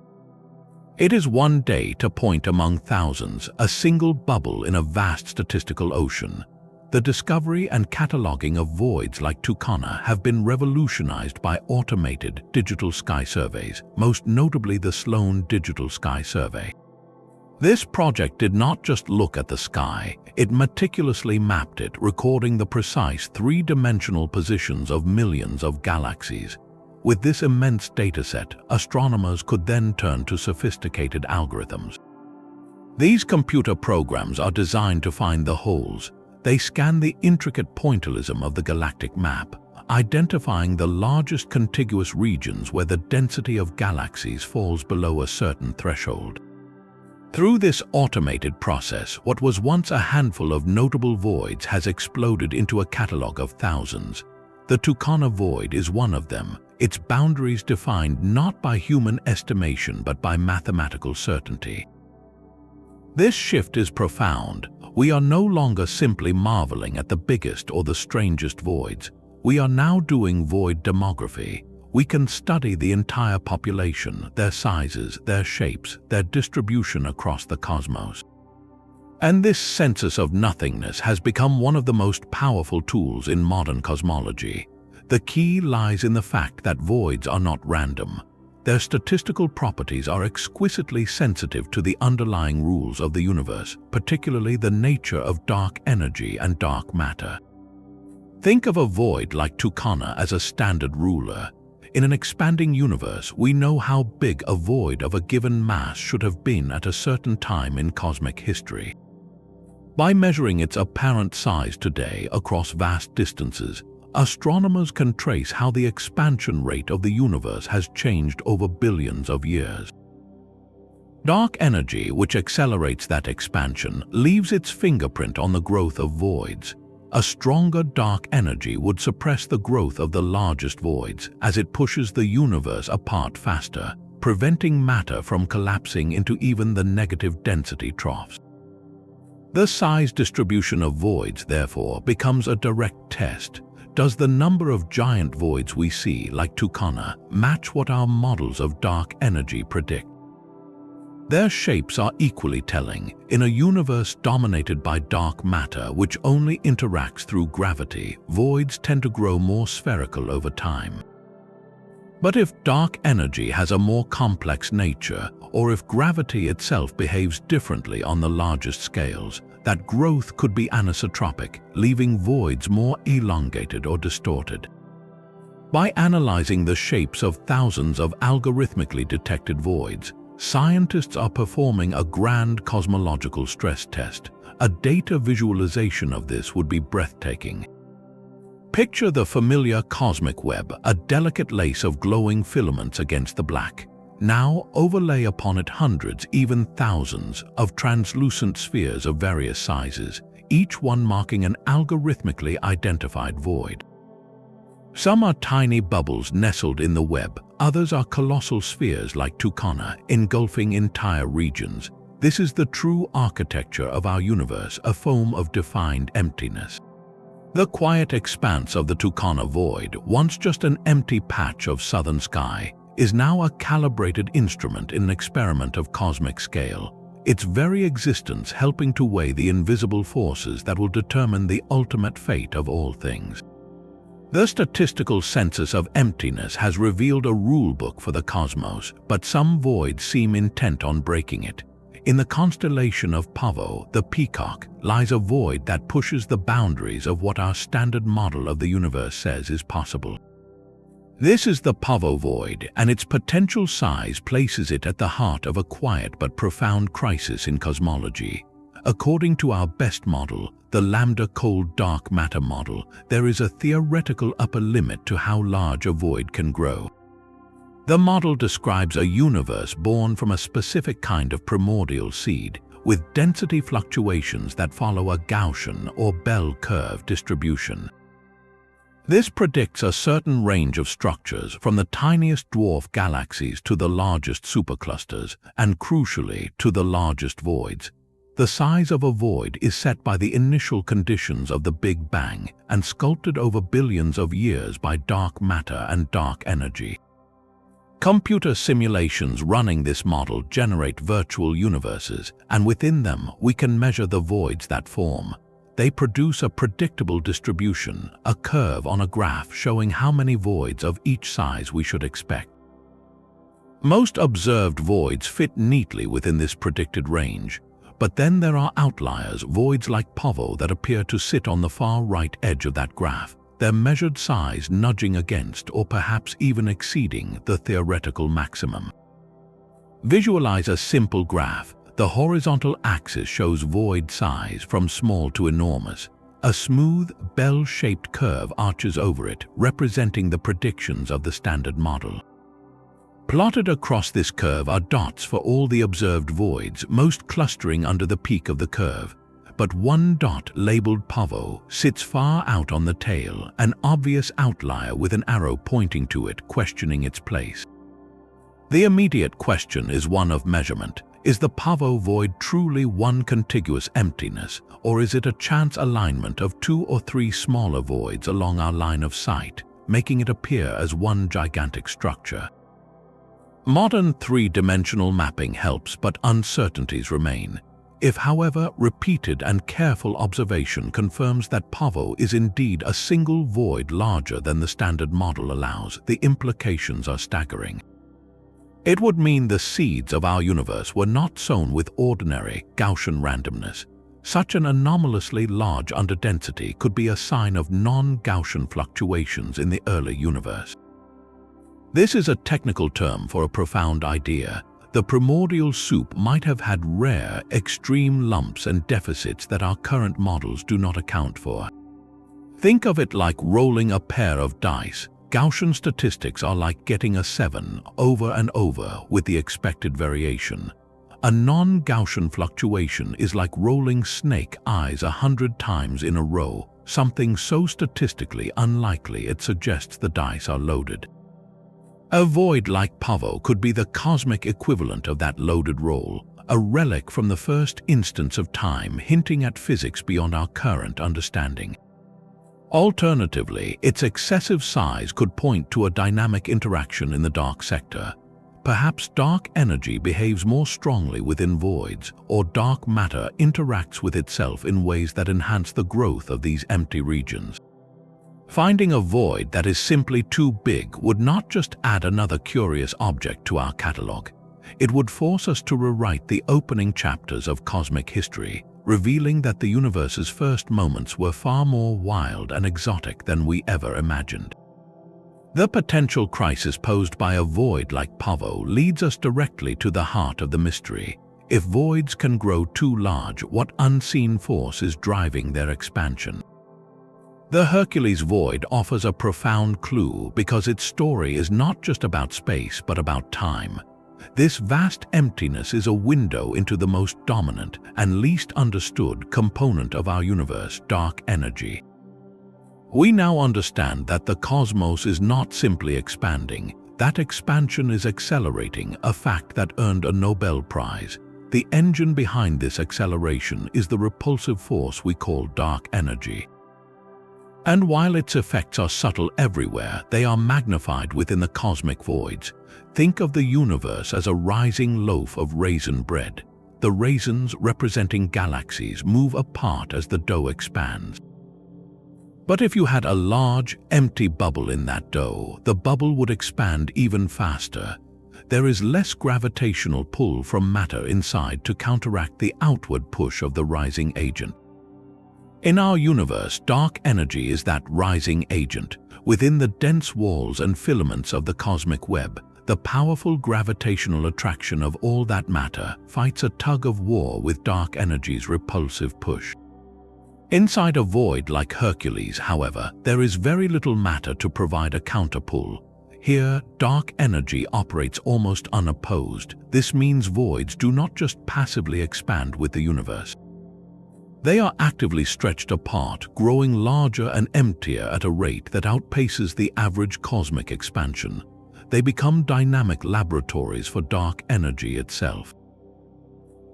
Speaker 1: It is one data point among thousands, a single bubble in a vast statistical ocean. The discovery and cataloging of voids like Tucana have been revolutionized by automated digital sky surveys, most notably the Sloan Digital Sky Survey. This project did not just look at the sky, it meticulously mapped it, recording the precise three-dimensional positions of millions of galaxies. With this immense dataset, astronomers could then turn to sophisticated algorithms. These computer programs are designed to find the holes. They scan the intricate pointillism of the galactic map, identifying the largest contiguous regions where the density of galaxies falls below a certain threshold. Through this automated process, what was once a handful of notable voids has exploded into a catalog of thousands. The Tucana void is one of them, its boundaries defined not by human estimation but by mathematical certainty. This shift is profound. We are no longer simply marveling at the biggest or the strangest voids. We are now doing void demography. We can study the entire population, their sizes, their shapes, their distribution across the cosmos. And this census of nothingness has become one of the most powerful tools in modern cosmology. The key lies in the fact that voids are not random. Their statistical properties are exquisitely sensitive to the underlying rules of the universe, particularly the nature of dark energy and dark matter. Think of a void like Tucana as a standard ruler. In an expanding universe, we know how big a void of a given mass should have been at a certain time in cosmic history. By measuring its apparent size today across vast distances, astronomers can trace how the expansion rate of the universe has changed over billions of years. Dark energy, which accelerates that expansion, leaves its fingerprint on the growth of voids. A stronger dark energy would suppress the growth of the largest voids as it pushes the universe apart faster, preventing matter from collapsing into even the negative density troughs. The size distribution of voids, therefore, becomes a direct test. Does the number of giant voids we see, like Tucana, match what our models of dark energy predict? Their shapes are equally telling. In a universe dominated by dark matter which only interacts through gravity, voids tend to grow more spherical over time. But if dark energy has a more complex nature, or if gravity itself behaves differently on the largest scales, that growth could be anisotropic, leaving voids more elongated or distorted. By analyzing the shapes of thousands of algorithmically detected voids, scientists are performing a grand cosmological stress test. A data visualization of this would be breathtaking. Picture the familiar cosmic web, a delicate lace of glowing filaments against the black. Now overlay upon it hundreds, even thousands, of translucent spheres of various sizes, each one marking an algorithmically identified void. Some are tiny bubbles nestled in the web, others are colossal spheres like Tucana, engulfing entire regions. This is the true architecture of our universe, a foam of defined emptiness. The quiet expanse of the Tucana void, once just an empty patch of southern sky, is now a calibrated instrument in an experiment of cosmic scale, its very existence helping to weigh the invisible forces that will determine the ultimate fate of all things. The statistical census of emptiness has revealed a rulebook for the cosmos, but some voids seem intent on breaking it. In the constellation of Pavo, the peacock, lies a void that pushes the boundaries of what our standard model of the universe says is possible. This is the Pavo void, and its potential size places it at the heart of a quiet but profound crisis in cosmology. According to our best model, the lambda cold dark matter model, there is a theoretical upper limit to how large a void can grow. The model describes a universe born from a specific kind of primordial seed, with density fluctuations that follow a Gaussian or bell curve distribution. This predicts a certain range of structures, from the tiniest dwarf galaxies to the largest superclusters, and crucially, to the largest voids. The size of a void is set by the initial conditions of the Big Bang and sculpted over billions of years by dark matter and dark energy. Computer simulations running this model generate virtual universes, and within them we can measure the voids that form. They produce a predictable distribution, a curve on a graph showing how many voids of each size we should expect. Most observed voids fit neatly within this predicted range. But then there are outliers, voids like Pavo that appear to sit on the far right edge of that graph, their measured size nudging against or perhaps even exceeding the theoretical maximum. Visualize a simple graph. The horizontal axis shows void size from small to enormous. A smooth, bell-shaped curve arches over it, representing the predictions of the standard model. Plotted across this curve are dots for all the observed voids, most clustering under the peak of the curve. But one dot, labeled Pavo, sits far out on the tail, an obvious outlier with an arrow pointing to it, questioning its place. The immediate question is one of measurement. Is the Pavo void truly one contiguous emptiness, or is it a chance alignment of 2 or 3 smaller voids along our line of sight, making it appear as one gigantic structure? Modern 3-dimensional mapping helps, but uncertainties remain. If, however, repeated and careful observation confirms that Pavo is indeed a single void larger than the standard model allows, the implications are staggering. It would mean the seeds of our universe were not sown with ordinary Gaussian randomness. Such an anomalously large underdensity could be a sign of non-Gaussian fluctuations in the early universe. This is a technical term for a profound idea. The primordial soup might have had rare, extreme lumps and deficits that our current models do not account for. Think of it like rolling a pair of dice. Gaussian statistics are like getting a 7 over and over with the expected variation. A non-Gaussian fluctuation is like rolling snake eyes 100 times in a row, something so statistically unlikely it suggests the dice are loaded. A void like Pavo could be the cosmic equivalent of that loaded roll, a relic from the first instance of time hinting at physics beyond our current understanding. Alternatively, its excessive size could point to a dynamic interaction in the dark sector. Perhaps dark energy behaves more strongly within voids, or dark matter interacts with itself in ways that enhance the growth of these empty regions. Finding a void that is simply too big would not just add another curious object to our catalog. It would force us to rewrite the opening chapters of cosmic history, revealing that the universe's first moments were far more wild and exotic than we ever imagined. The potential crisis posed by a void like Pavo leads us directly to the heart of the mystery. If voids can grow too large, what unseen force is driving their expansion? The Hercules Void offers a profound clue because its story is not just about space but about time. This vast emptiness is a window into the most dominant and least understood component of our universe, dark energy. We now understand that the cosmos is not simply expanding. That expansion is accelerating, a fact that earned a Nobel Prize. The engine behind this acceleration is the repulsive force we call dark energy. And while its effects are subtle everywhere, they are magnified within the cosmic voids. Think of the universe as a rising loaf of raisin bread. The raisins, representing galaxies, move apart as the dough expands. But if you had a large, empty bubble in that dough, the bubble would expand even faster. There is less gravitational pull from matter inside to counteract the outward push of the rising agent. In our universe, dark energy is that rising agent. Within the dense walls and filaments of the cosmic web, the powerful gravitational attraction of all that matter fights a tug of war with dark energy's repulsive push. Inside a void like Hercules, however, there is very little matter to provide a counterpull. Here, dark energy operates almost unopposed. This means voids do not just passively expand with the universe. They are actively stretched apart, growing larger and emptier at a rate that outpaces the average cosmic expansion. They become dynamic laboratories for dark energy itself.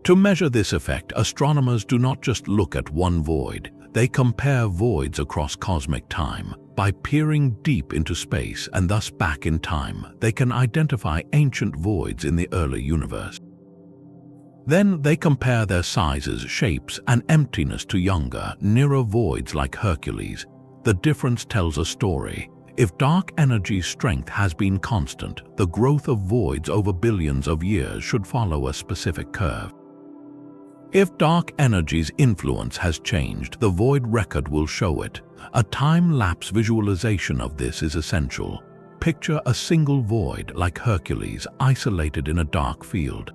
Speaker 1: To measure this effect, astronomers do not just look at one void. They compare voids across cosmic time. By peering deep into space and thus back in time, they can identify ancient voids in the early universe. Then they compare their sizes, shapes, and emptiness to younger, nearer voids like Hercules. The difference tells a story. If dark energy's strength has been constant, the growth of voids over billions of years should follow a specific curve. If dark energy's influence has changed, the void record will show it. A time-lapse visualization of this is essential. Picture a single void like Hercules isolated in a dark field.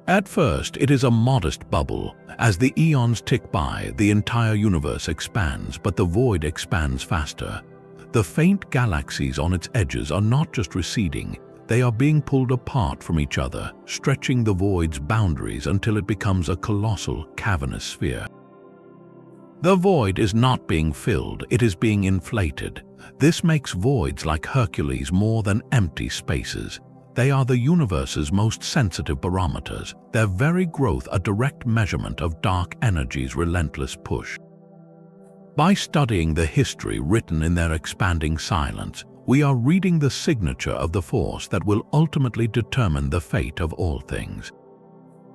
Speaker 1: At first, it is a modest bubble. As the eons tick by, the entire universe expands, but the void expands faster. The faint galaxies on its edges are not just receding, they are being pulled apart from each other, stretching the void's boundaries until it becomes a colossal, cavernous sphere. The void is not being filled, it is being inflated. This makes voids like Hercules more than empty spaces. They are the universe's most sensitive barometers, their very growth a direct measurement of dark energy's relentless push. By studying the history written in their expanding silence, we are reading the signature of the force that will ultimately determine the fate of all things.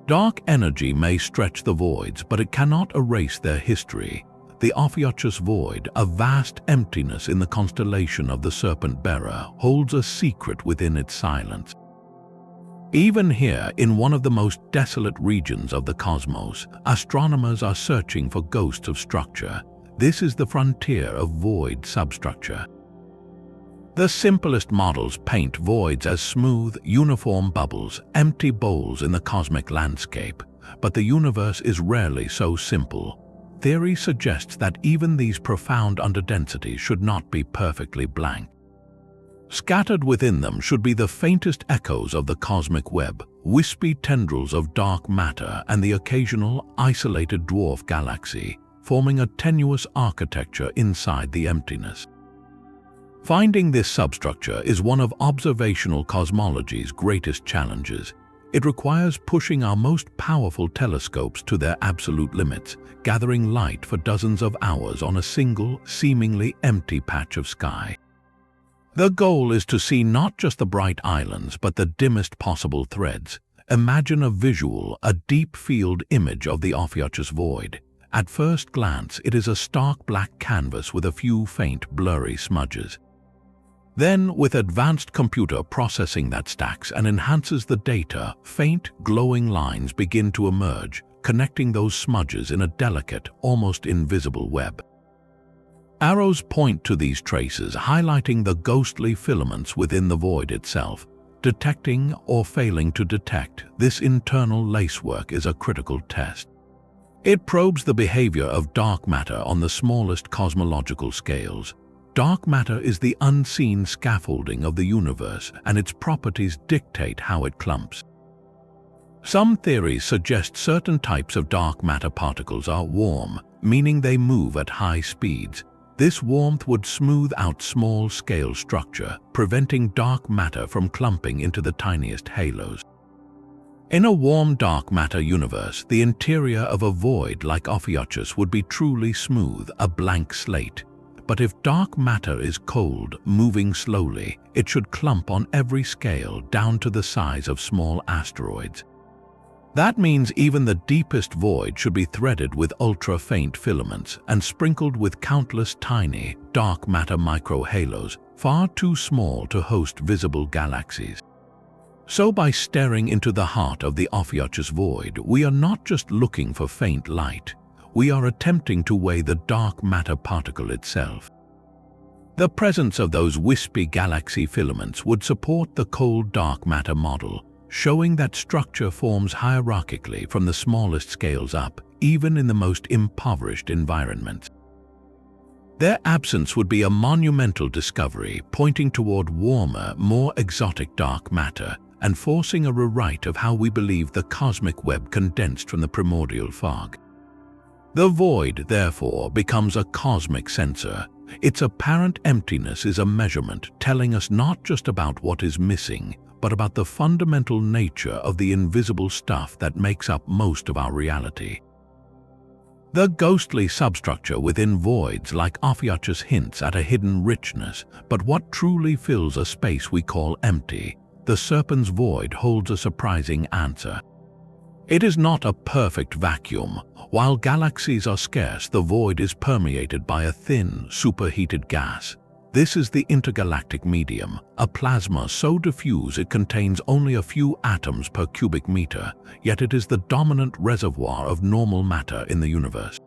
Speaker 1: Dark energy may stretch the voids, but it cannot erase their history. The Ophiuchus Void, a vast emptiness in the constellation of the Serpent Bearer, holds a secret within its silence. Even here, in one of the most desolate regions of the cosmos, astronomers are searching for ghosts of structure. This is the frontier of void substructure. The simplest models paint voids as smooth, uniform bubbles, empty bowls in the cosmic landscape. But the universe is rarely so simple. Theory suggests that even these profound underdensities should not be perfectly blank. Scattered within them should be the faintest echoes of the cosmic web, wispy tendrils of dark matter, and the occasional, isolated dwarf galaxy, forming a tenuous architecture inside the emptiness. Finding this substructure is one of observational cosmology's greatest challenges. It requires pushing our most powerful telescopes to their absolute limits, gathering light for dozens of hours on a single, seemingly empty patch of sky. The goal is to see not just the bright islands, but the dimmest possible threads. Imagine a visual, a deep field image of the Ophiuchus Void. At first glance, it is a stark black canvas with a few faint, blurry smudges. Then, with advanced computer processing that stacks and enhances the data, faint, glowing lines begin to emerge, connecting those smudges in a delicate, almost invisible web. Arrows point to these traces, highlighting the ghostly filaments within the void itself. Detecting or failing to detect this internal lacework is a critical test. It probes the behavior of dark matter on the smallest cosmological scales. Dark matter is the unseen scaffolding of the universe, and its properties dictate how it clumps. Some theories suggest certain types of dark matter particles are warm, meaning they move at high speeds. This warmth would smooth out small-scale structure, preventing dark matter from clumping into the tiniest halos. In a warm dark matter universe, the interior of a void like Ophiuchus would be truly smooth, a blank slate. But if dark matter is cold, moving slowly, it should clump on every scale down to the size of small asteroids. That means even the deepest void should be threaded with ultra-faint filaments and sprinkled with countless tiny, dark matter microhalos, far too small to host visible galaxies. So by staring into the heart of the Ophiuchus void, we are not just looking for faint light, we are attempting to weigh the dark matter particle itself. The presence of those wispy galaxy filaments would support the cold dark matter model, showing that structure forms hierarchically from the smallest scales up, even in the most impoverished environments. Their absence would be a monumental discovery, pointing toward warmer, more exotic dark matter and forcing a rewrite of how we believe the cosmic web condensed from the primordial fog. The void, therefore, becomes a cosmic sensor. Its apparent emptiness is a measurement telling us not just about what is missing, but about the fundamental nature of the invisible stuff that makes up most of our reality. The ghostly substructure within voids like Ophiuchus hints at a hidden richness, but what truly fills a space we call empty? The serpent's void holds a surprising answer. It is not a perfect vacuum. While galaxies are scarce, the void is permeated by a thin, superheated gas. This is the intergalactic medium, a plasma so diffuse it contains only a few atoms per cubic meter, yet it is the dominant reservoir of normal matter in the universe.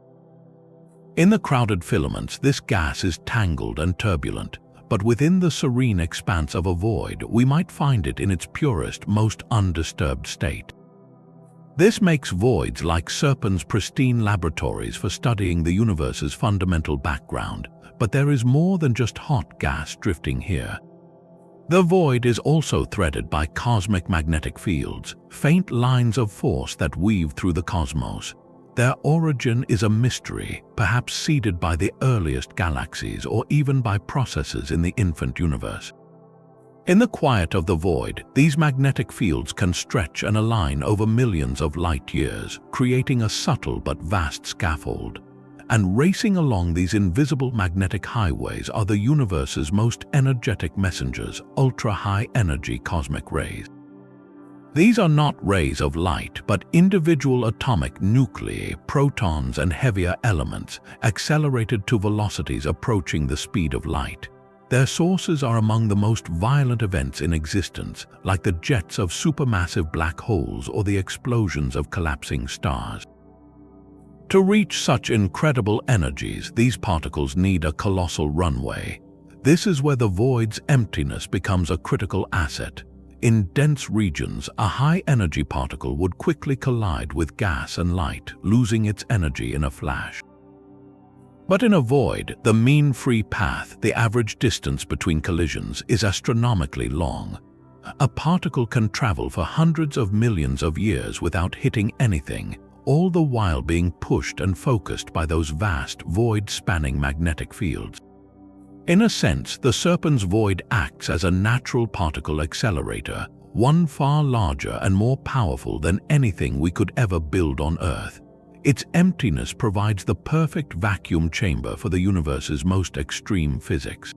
Speaker 1: In the crowded filaments, this gas is tangled and turbulent, but within the serene expanse of a void, we might find it in its purest, most undisturbed state. This makes voids like serpents pristine laboratories for studying the universe's fundamental background. But there is more than just hot gas drifting here. The void is also threaded by cosmic magnetic fields, faint lines of force that weave through the cosmos. Their origin is a mystery, perhaps seeded by the earliest galaxies or even by processes in the infant universe. In the quiet of the void, these magnetic fields can stretch and align over millions of light years, creating a subtle but vast scaffold. And racing along these invisible magnetic highways are the universe's most energetic messengers, ultra-high energy cosmic rays. These are not rays of light, but individual atomic nuclei, protons and heavier elements, accelerated to velocities approaching the speed of light. Their sources are among the most violent events in existence, like the jets of supermassive black holes or the explosions of collapsing stars. To reach such incredible energies, these particles need a colossal runway. This is where the void's emptiness becomes a critical asset. In dense regions, a high-energy particle would quickly collide with gas and light, losing its energy in a flash. But in a void, the mean free path, the average distance between collisions, is astronomically long. A particle can travel for hundreds of millions of years without hitting anything, all the while being pushed and focused by those vast, void-spanning magnetic fields. In a sense, the serpent's void acts as a natural particle accelerator, one far larger and more powerful than anything we could ever build on Earth. Its emptiness provides the perfect vacuum chamber for the universe's most extreme physics.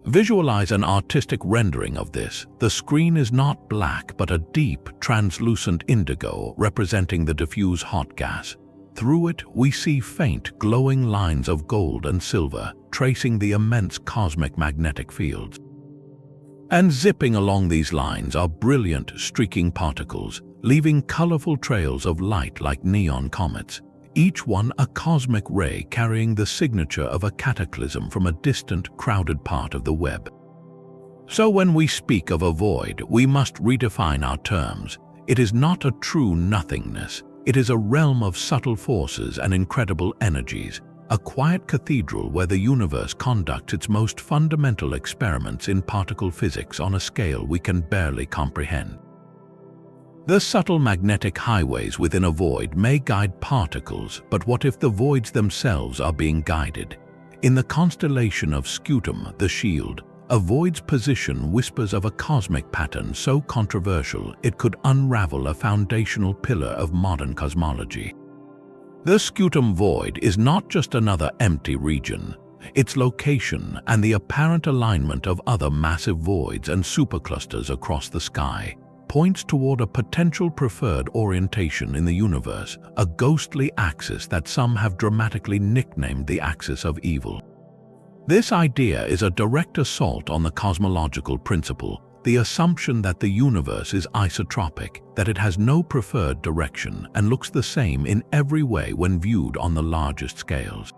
Speaker 1: Visualize an artistic rendering of this. The screen is not black, but a deep, translucent indigo representing the diffuse hot gas. Through it, we see faint, glowing lines of gold and silver, tracing the immense cosmic magnetic fields. And zipping along these lines are brilliant, streaking particles, leaving colorful trails of light like neon comets. each one a cosmic ray carrying the signature of a cataclysm from a distant, crowded part of the web. So when we speak of a void, we must redefine our terms. It is not a true nothingness. It is a realm of subtle forces and incredible energies, a quiet cathedral where the universe conducts its most fundamental experiments in particle physics on a scale we can barely comprehend. The subtle magnetic highways within a void may guide particles, but what if the voids themselves are being guided? In the constellation of Scutum, the shield, a void's position whispers of a cosmic pattern so controversial it could unravel a foundational pillar of modern cosmology. The Scutum void is not just another empty region. Its location and the apparent alignment of other massive voids and superclusters across the sky points toward a potential preferred orientation in the universe, a ghostly axis that some have dramatically nicknamed the axis of evil. This idea is a direct assault on the cosmological principle, the assumption that the universe is isotropic, that it has no preferred direction and looks the same in every way when viewed on the largest scales.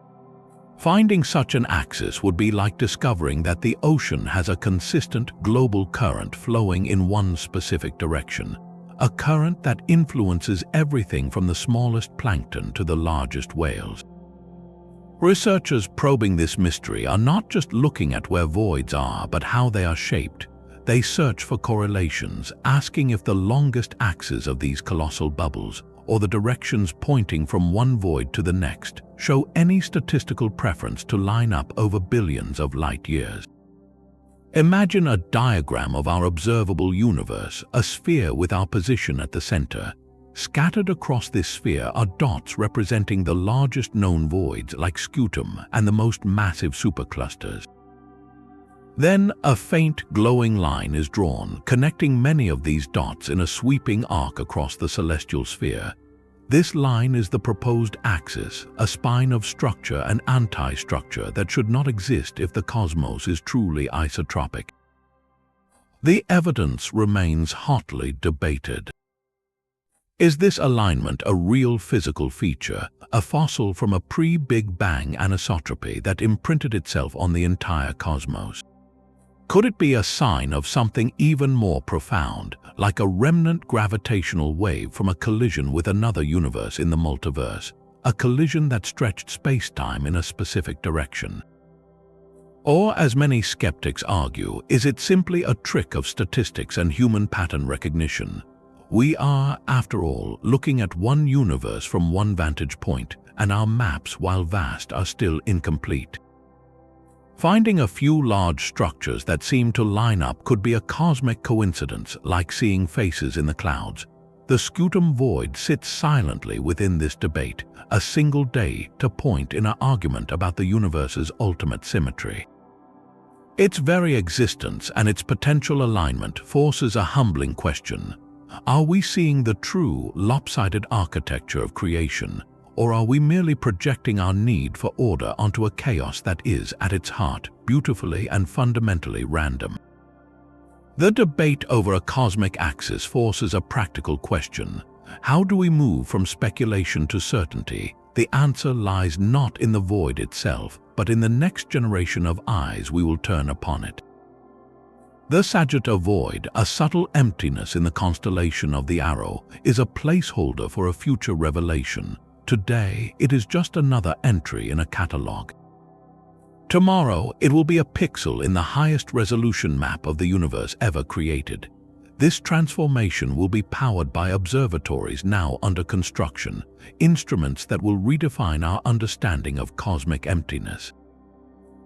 Speaker 1: Finding such an axis would be like discovering that the ocean has a consistent global current flowing in one specific direction, a current that influences everything from the smallest plankton to the largest whales. Researchers probing this mystery are not just looking at where voids are, but how they are shaped. They search for correlations, asking if the longest axes of these colossal bubbles, or the directions pointing from one void to the next, show any statistical preference to line up over billions of light years. Imagine a diagram of our observable universe, a sphere with our position at the center. Scattered across this sphere are dots representing the largest known voids like Scutum and the most massive superclusters. Then a faint glowing line is drawn, connecting many of these dots in a sweeping arc across the celestial sphere. This line is the proposed axis, a spine of structure and anti-structure that should not exist if the cosmos is truly isotropic. The evidence remains hotly debated. Is this alignment a real physical feature, a fossil from a pre-Big Bang anisotropy that imprinted itself on the entire cosmos? Could it be a sign of something even more profound, like a remnant gravitational wave from a collision with another universe in the multiverse, a collision that stretched space-time in a specific direction? Or, as many skeptics argue, is it simply a trick of statistics and human pattern recognition? We are, after all, looking at one universe from one vantage point, and our maps, while vast, are still incomplete. Finding a few large structures that seem to line up could be a cosmic coincidence, like seeing faces in the clouds. The Scutum void sits silently within this debate, a single data point in an argument about the universe's ultimate symmetry. Its very existence and its potential alignment forces a humbling question. Are we seeing the true, lopsided architecture of creation, or are we merely projecting our need for order onto a chaos that is, at its heart, beautifully and fundamentally random? The debate over a cosmic axis forces a practical question. How do we move from speculation to certainty? The answer lies not in the void itself, but in the next generation of eyes we will turn upon it. The Sagitta void, a subtle emptiness in the constellation of the Arrow, is a placeholder for a future revelation. Today, it is just another entry in a catalogue. Tomorrow, it will be a pixel in the highest resolution map of the universe ever created. This transformation will be powered by observatories now under construction, instruments that will redefine our understanding of cosmic emptiness.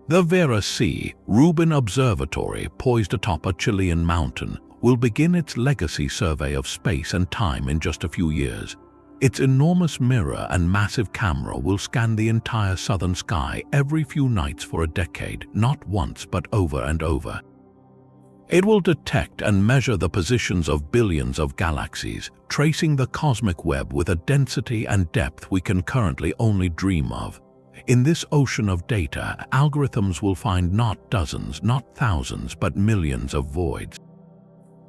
Speaker 1: The Vera C. Rubin Observatory, poised atop a Chilean mountain, will begin its legacy survey of space and time in just a few years. Its enormous mirror and massive camera will scan the entire southern sky every few nights for a decade, not once but over and over. It will detect and measure the positions of billions of galaxies, tracing the cosmic web with a density and depth we can currently only dream of. In this ocean of data, algorithms will find not dozens, not thousands, but millions of voids.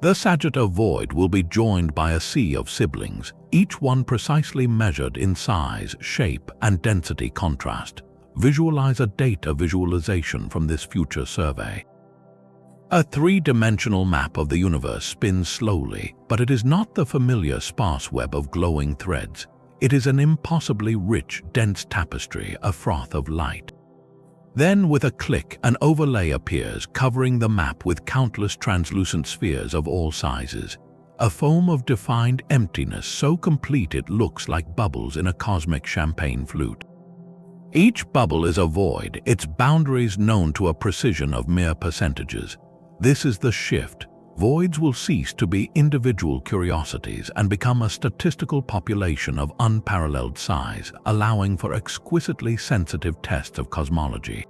Speaker 1: The Sagittarius void will be joined by a sea of siblings, each one precisely measured in size, shape, and density contrast. Visualize a data visualization from this future survey. A three-dimensional map of the universe spins slowly, but it is not the familiar sparse web of glowing threads. It is an impossibly rich, dense tapestry, a froth of light. Then, with a click, an overlay appears, covering the map with countless translucent spheres of all sizes. A foam of defined emptiness so complete it looks like bubbles in a cosmic champagne flute. Each bubble is a void, its boundaries known to a precision of mere percentages. This is the shift. Voids will cease to be individual curiosities and become a statistical population of unparalleled size, allowing for exquisitely sensitive tests of cosmology.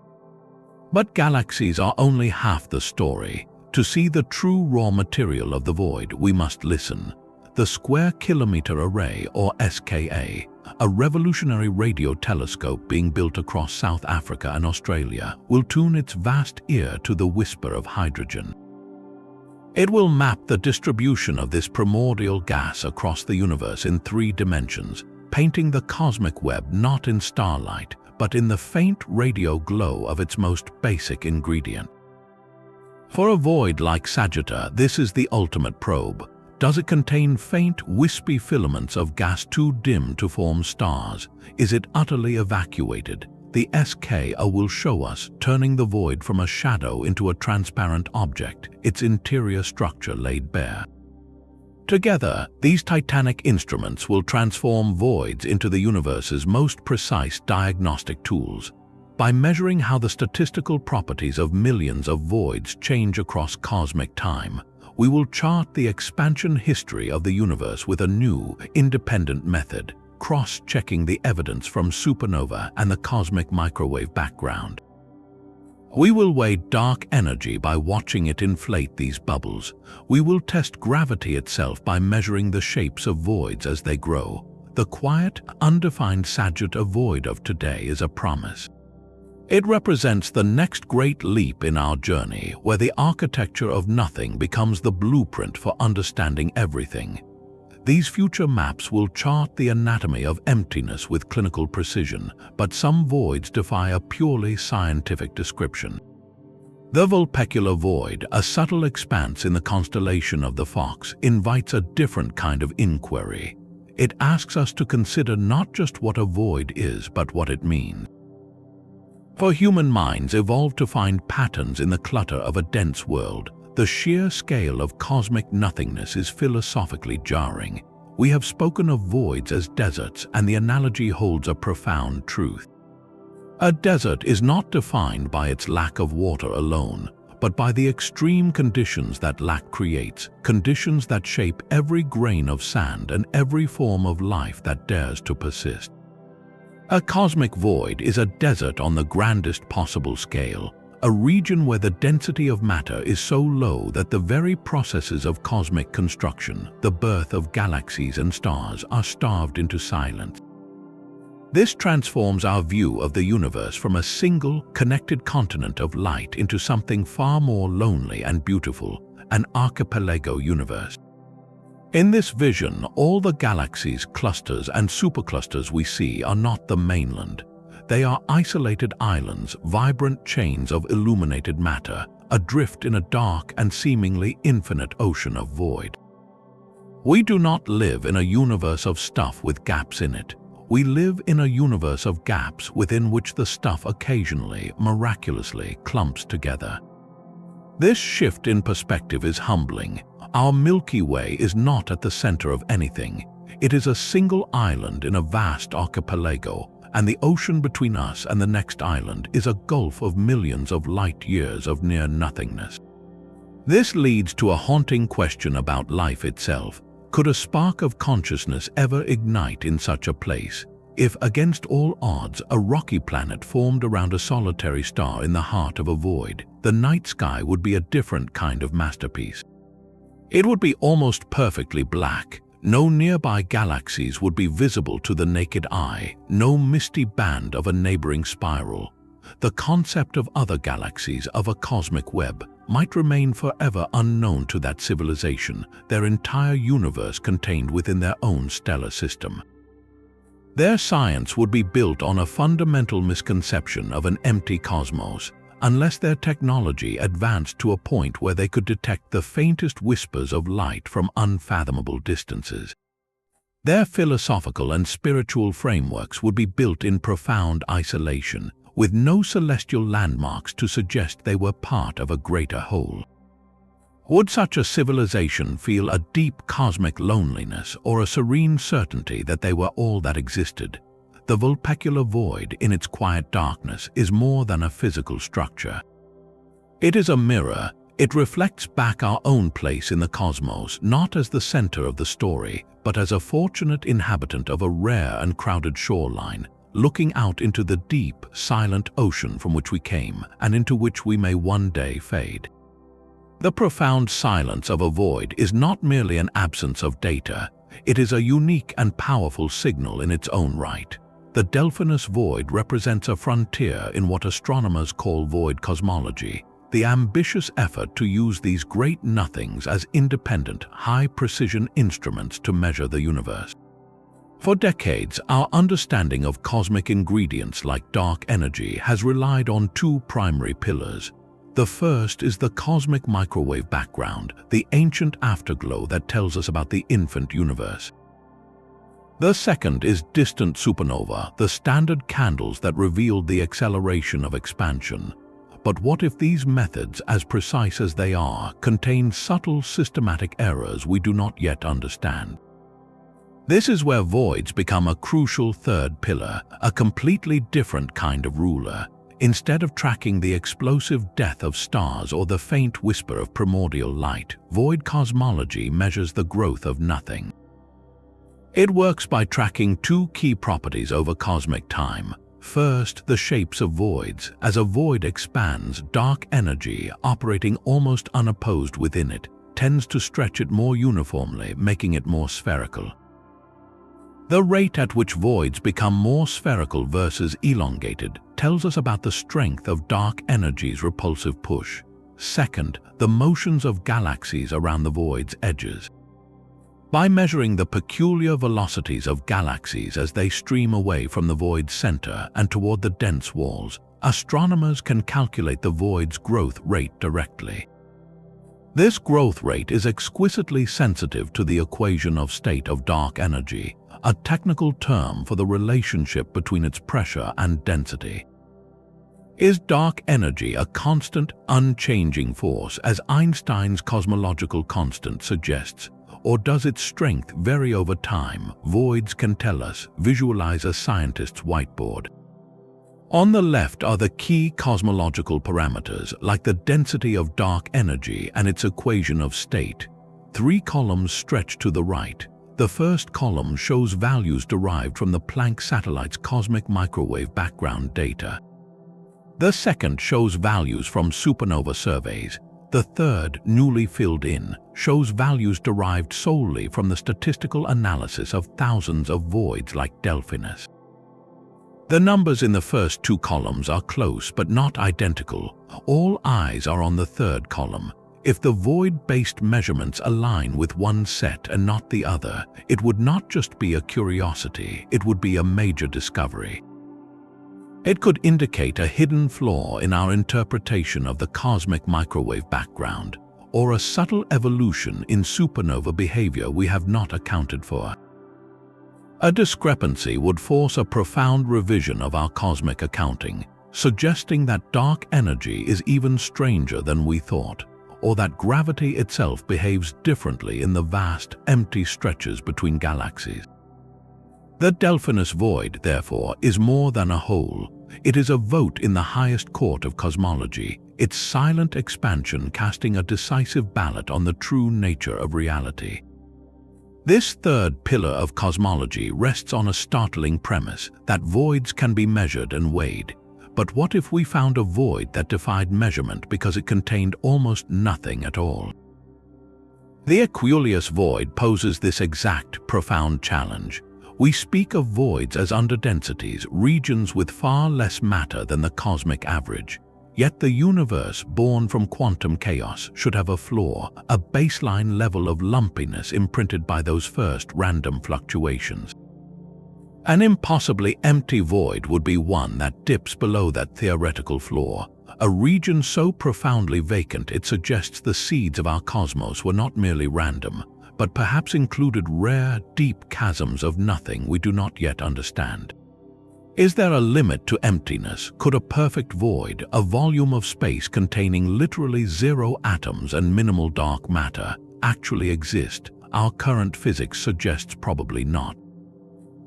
Speaker 1: But galaxies are only half the story. To see the true raw material of the void, we must listen. The Square Kilometre Array, or SKA, a revolutionary radio telescope being built across South Africa and Australia, will tune its vast ear to the whisper of hydrogen. It will map the distribution of this primordial gas across the universe in 3 dimensions, painting the cosmic web not in starlight, but in the faint radio glow of its most basic ingredient. For a void like Sagittarius, this is the ultimate probe. Does it contain faint, wispy filaments of gas too dim to form stars? Is it utterly evacuated? The SKA will show us, turning the void from a shadow into a transparent object, its interior structure laid bare. Together, these titanic instruments will transform voids into the universe's most precise diagnostic tools. By measuring how the statistical properties of millions of voids change across cosmic time, we will chart the expansion history of the universe with a new, independent method, cross-checking the evidence from supernova and the cosmic microwave background. We will weigh dark energy by watching it inflate these bubbles. We will test gravity itself by measuring the shapes of voids as they grow. The quiet, undefined Sagittarius void of today is a promise. It represents the next great leap in our journey, where the architecture of nothing becomes the blueprint for understanding everything. These future maps will chart the anatomy of emptiness with clinical precision, but some voids defy a purely scientific description. The Vulpecular Void, a subtle expanse in the constellation of the Fox, invites a different kind of inquiry. It asks us to consider not just what a void is, but what it means. For human minds evolved to find patterns in the clutter of a dense world, the sheer scale of cosmic nothingness is philosophically jarring. We have spoken of voids as deserts, and the analogy holds a profound truth. A desert is not defined by its lack of water alone, but by the extreme conditions that lack creates, conditions that shape every grain of sand and every form of life that dares to persist. A cosmic void is a desert on the grandest possible scale, a region where the density of matter is so low that the very processes of cosmic construction, the birth of galaxies and stars, are starved into silence. This transforms our view of the universe from a single, connected continent of light into something far more lonely and beautiful, an archipelago universe. In this vision, all the galaxies, clusters, and superclusters we see are not the mainland. They are isolated islands, vibrant chains of illuminated matter, adrift in a dark and seemingly infinite ocean of void. We do not live in a universe of stuff with gaps in it. We live in a universe of gaps within which the stuff occasionally, miraculously, clumps together. This shift in perspective is humbling. Our Milky Way is not at the center of anything. It is a single island in a vast archipelago, and the ocean between us and the next island is a gulf of millions of light years of near nothingness. This leads to a haunting question about life itself. Could a spark of consciousness ever ignite in such a place? If, against all odds, a rocky planet formed around a solitary star in the heart of a void, the night sky would be a different kind of masterpiece. It would be almost perfectly black. No nearby galaxies would be visible to the naked eye, no misty band of a neighboring spiral. the concept of other galaxies, of a cosmic web, might remain forever unknown to that civilization, their entire universe contained within their own stellar system. Their science would be built on a fundamental misconception of an empty cosmos, unless their technology advanced to a point where they could detect the faintest whispers of light from unfathomable distances. Their philosophical and spiritual frameworks would be built in profound isolation, with no celestial landmarks to suggest they were part of a greater whole. Would such a civilization feel a deep cosmic loneliness or a serene certainty that they were all that existed? The Boötes Void, in its quiet darkness, is more than a physical structure. It is a mirror. It reflects back our own place in the cosmos, not as the center of the story, but as a fortunate inhabitant of a rare and crowded shoreline, looking out into the deep, silent ocean from which we came and into which we may one day fade. The profound silence of a void is not merely an absence of data. It is a unique and powerful signal in its own right. The Boötes Void represents a frontier in what astronomers call void cosmology, the ambitious effort to use these great nothings as independent, high-precision instruments to measure the universe. For decades, our understanding of cosmic ingredients like dark energy has relied on two primary pillars. The first is the cosmic microwave background, the ancient afterglow that tells us about the infant universe. The second is distant supernova, the standard candles that revealed the acceleration of expansion. But what if these methods, as precise as they are, contain subtle systematic errors we do not yet understand? This is where voids become a crucial third pillar, a completely different kind of ruler. Instead of tracking the explosive death of stars or the faint whisper of primordial light, void cosmology measures the growth of nothing. It works by tracking two key properties over cosmic time. First, the shapes of voids. As a void expands, dark energy, operating almost unopposed within it, tends to stretch it more uniformly, making it more spherical. The rate at which voids become more spherical versus elongated tells us about the strength of dark energy's repulsive push. Second, the motions of galaxies around the void's edges. By measuring the peculiar velocities of galaxies as they stream away from the void's center and toward the dense walls, astronomers can calculate the void's growth rate directly. This growth rate is exquisitely sensitive to the equation of state of dark energy, a technical term for the relationship between its pressure and density. Is dark energy a constant, unchanging force, as Einstein's cosmological constant suggests? Or does its strength vary over time? Voids can tell us. Visualize a scientist's whiteboard. On the left are the key cosmological parameters, like the density of dark energy and its equation of state. 3 columns stretch to the right. The first column shows values derived from the Planck satellite's cosmic microwave background data. The second shows values from supernova surveys. The third, newly filled in, shows values derived solely from the statistical analysis of thousands of voids like Delphinus. The numbers in the first 2 columns are close but not identical. All eyes are on the third column. If the void-based measurements align with one set and not the other, it would not just be a curiosity, it would be a major discovery. It could indicate a hidden flaw in our interpretation of the cosmic microwave background, or a subtle evolution in supernova behavior we have not accounted for. A discrepancy would force a profound revision of our cosmic accounting, suggesting that dark energy is even stranger than we thought, or that gravity itself behaves differently in the vast, empty stretches between galaxies. The Boötes Void, therefore, is more than a hole. It is a vote in the highest court of cosmology, its silent expansion casting a decisive ballot on the true nature of reality. This third pillar of cosmology rests on a startling premise that voids can be measured and weighed. But what if we found a void that defied measurement because it contained almost nothing at all? The Boötes Void poses this exact, profound challenge. We speak of voids as underdensities, regions with far less matter than the cosmic average. Yet the universe, born from quantum chaos, should have a floor, a baseline level of lumpiness imprinted by those first random fluctuations. An impossibly empty void would be one that dips below that theoretical floor, a region so profoundly vacant it suggests the seeds of our cosmos were not merely random, but perhaps included rare, deep chasms of nothing we do not yet understand. Is there a limit to emptiness? Could a perfect void, a volume of space containing literally zero atoms and minimal dark matter, actually exist? Our current physics suggests probably not.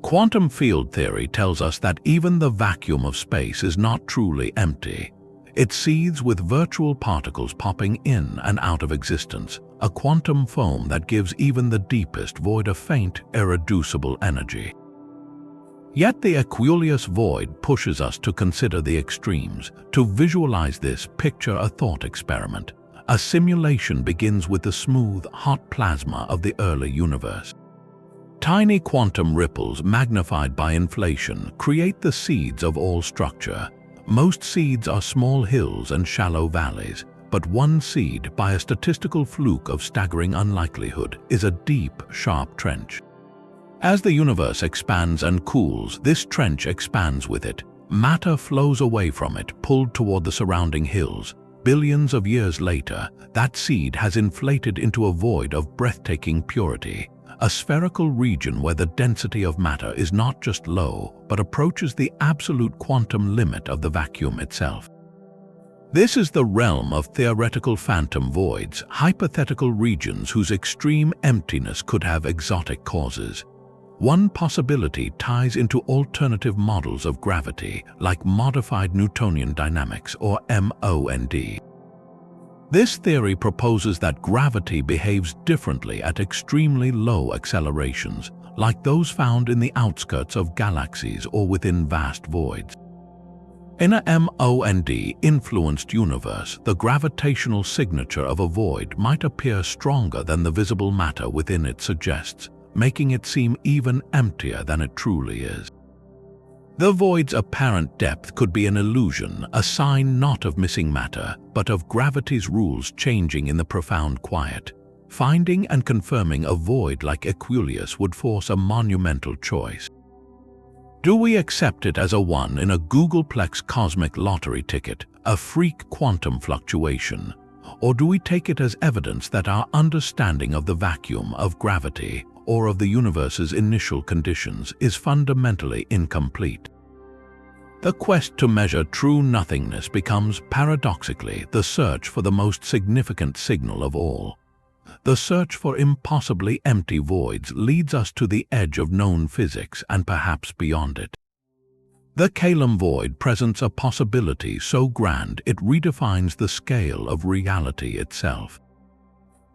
Speaker 1: Quantum field theory tells us that even the vacuum of space is not truly empty. It seethes with virtual particles popping in and out of existence, a quantum foam that gives even the deepest void a faint, irreducible energy. Yet the aqueous void pushes us to consider the extremes. To visualize this, picture a thought experiment. A simulation begins with the smooth, hot plasma of the early universe. Tiny quantum ripples magnified by inflation create the seeds of all structure. Most seeds are small hills and shallow valleys, but one seed, by a statistical fluke of staggering unlikelihood, is a deep, sharp trench. As the universe expands and cools, this trench expands with it. Matter flows away from it, pulled toward the surrounding hills. Billions of years later, that seed has inflated into a void of breathtaking purity, a spherical region where the density of matter is not just low, but approaches the absolute quantum limit of the vacuum itself. This is the realm of theoretical phantom voids, hypothetical regions whose extreme emptiness could have exotic causes. One possibility ties into alternative models of gravity, like modified Newtonian dynamics, or MOND. This theory proposes that gravity behaves differently at extremely low accelerations, like those found in the outskirts of galaxies or within vast voids. In a MOND-influenced universe, the gravitational signature of a void might appear stronger than the visible matter within it suggests, making it seem even emptier than it truly is. The void's apparent depth could be an illusion, a sign not of missing matter, but of gravity's rules changing in the profound quiet. Finding and confirming a void like Aquarius would force a monumental choice. Do we accept it as a one in a Googleplex cosmic lottery ticket, a freak quantum fluctuation? Or do we take it as evidence that our understanding of the vacuum, of gravity, or of the universe's initial conditions is fundamentally incomplete? The quest to measure true nothingness becomes, paradoxically, the search for the most significant signal of all. The search for impossibly empty voids leads us to the edge of known physics and perhaps beyond it. The Calum void presents a possibility so grand it redefines the scale of reality itself.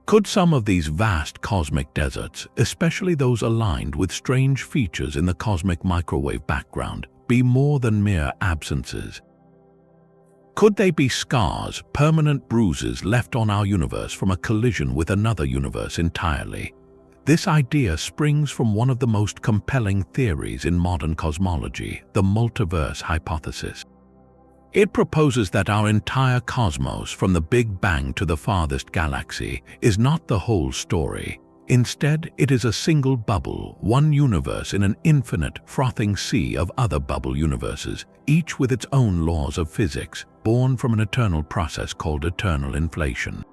Speaker 1: Could some of these vast cosmic deserts, especially those aligned with strange features in the cosmic microwave background, be more than mere absences? Could they be scars, permanent bruises left on our universe from a collision with another universe entirely? This idea springs from one of the most compelling theories in modern cosmology, the multiverse hypothesis. It proposes that our entire cosmos, from the Big Bang to the farthest galaxy, is not the whole story. Instead, it is a single bubble, one universe in an infinite, frothing sea of other bubble universes, each with its own laws of physics, born from an eternal process called eternal inflation.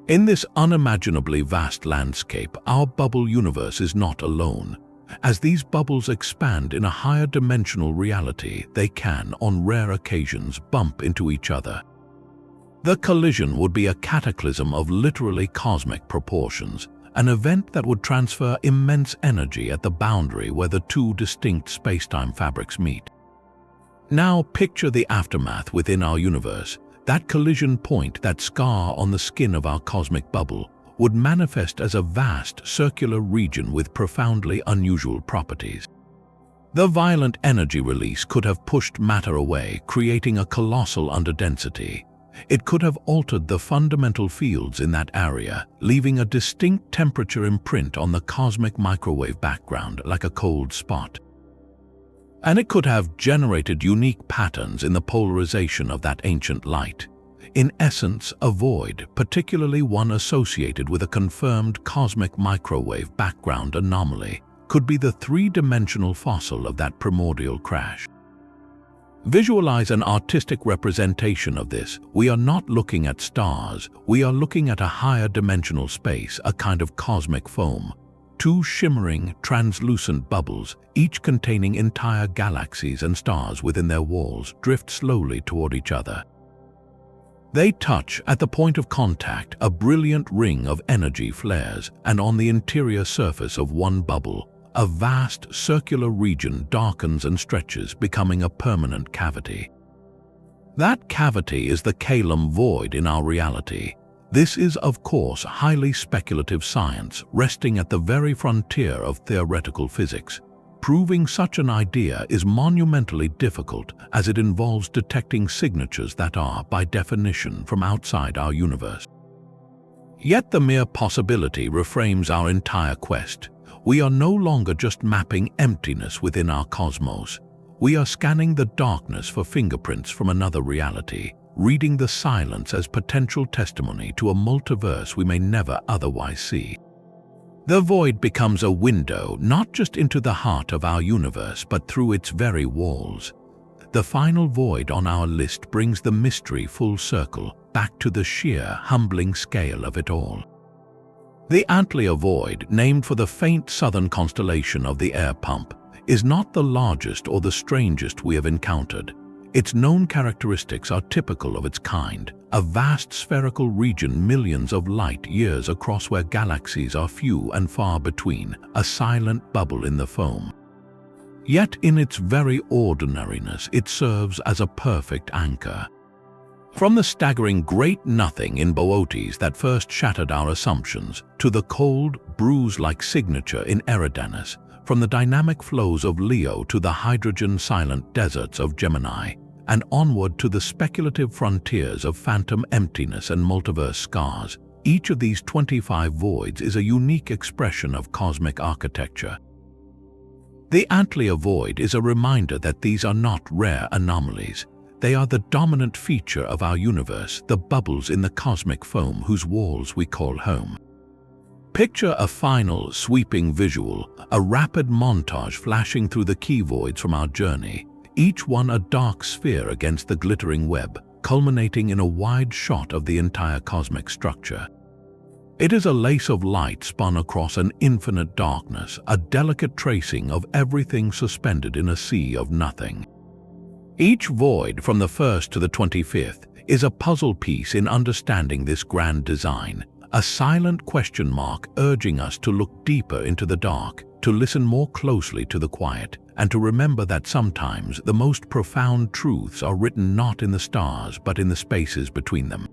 Speaker 1: In this unimaginably vast landscape, our bubble universe is not alone. As these bubbles expand in a higher dimensional reality, they can, on rare occasions, bump into each other. The collision would be a cataclysm of literally cosmic proportions, an event that would transfer immense energy at the boundary where the two distinct space-time fabrics meet. Now picture the aftermath within our universe. That collision point, that scar on the skin of our cosmic bubble, would manifest as a vast circular region with profoundly unusual properties. The violent energy release could have pushed matter away, creating a colossal underdensity. It could have altered the fundamental fields in that area, leaving a distinct temperature imprint on the cosmic microwave background like a cold spot. And it could have generated unique patterns in the polarization of that ancient light. In essence, a void, particularly one associated with a confirmed cosmic microwave background anomaly, could be the three-dimensional fossil of that primordial crash. Visualize an artistic representation of this. We are not looking at stars, we are looking at a higher dimensional space, a kind of cosmic foam. Two shimmering, translucent bubbles, each containing entire galaxies and stars within their walls, drift slowly toward each other. They touch at the point of contact, a brilliant ring of energy flares, and on the interior surface of one bubble, a vast circular region darkens and stretches, becoming a permanent cavity. That cavity is the Calum void in our reality. This is, of course, highly speculative science, resting at the very frontier of theoretical physics. Proving such an idea is monumentally difficult, as it involves detecting signatures that are, by definition, from outside our universe. Yet the mere possibility reframes our entire quest. We are no longer just mapping emptiness within our cosmos. We are scanning the darkness for fingerprints from another reality, reading the silence as potential testimony to a multiverse we may never otherwise see. The void becomes a window not just into the heart of our universe, but through its very walls. The final void on our list brings the mystery full circle, back to the sheer, humbling scale of it all. The Antlion void, named for the faint southern constellation of the air pump, is not the largest or the strangest we have encountered. Its known characteristics are typical of its kind, a vast spherical region millions of light-years across where galaxies are few and far between, a silent bubble in the foam. Yet in its very ordinariness, it serves as a perfect anchor. From the staggering great nothing in Boötes that first shattered our assumptions, to the cold, bruise-like signature in Eridanus, from the dynamic flows of Leo to the hydrogen-silent deserts of Gemini, and onward to the speculative frontiers of phantom emptiness and multiverse scars, each of these 25 voids is a unique expression of cosmic architecture. The Antlion void is a reminder that these are not rare anomalies. They are the dominant feature of our universe, the bubbles in the cosmic foam whose walls we call home. Picture a final, sweeping visual, a rapid montage flashing through the key voids from our journey, each one a dark sphere against the glittering web, culminating in a wide shot of the entire cosmic structure. It is a lace of light spun across an infinite darkness, a delicate tracing of everything suspended in a sea of nothing. Each void, from the 1st to the 25th, is a puzzle piece in understanding this grand design, a silent question mark urging us to look deeper into the dark, to listen more closely to the quiet, and to remember that sometimes the most profound truths are written not in the stars but in the spaces between them.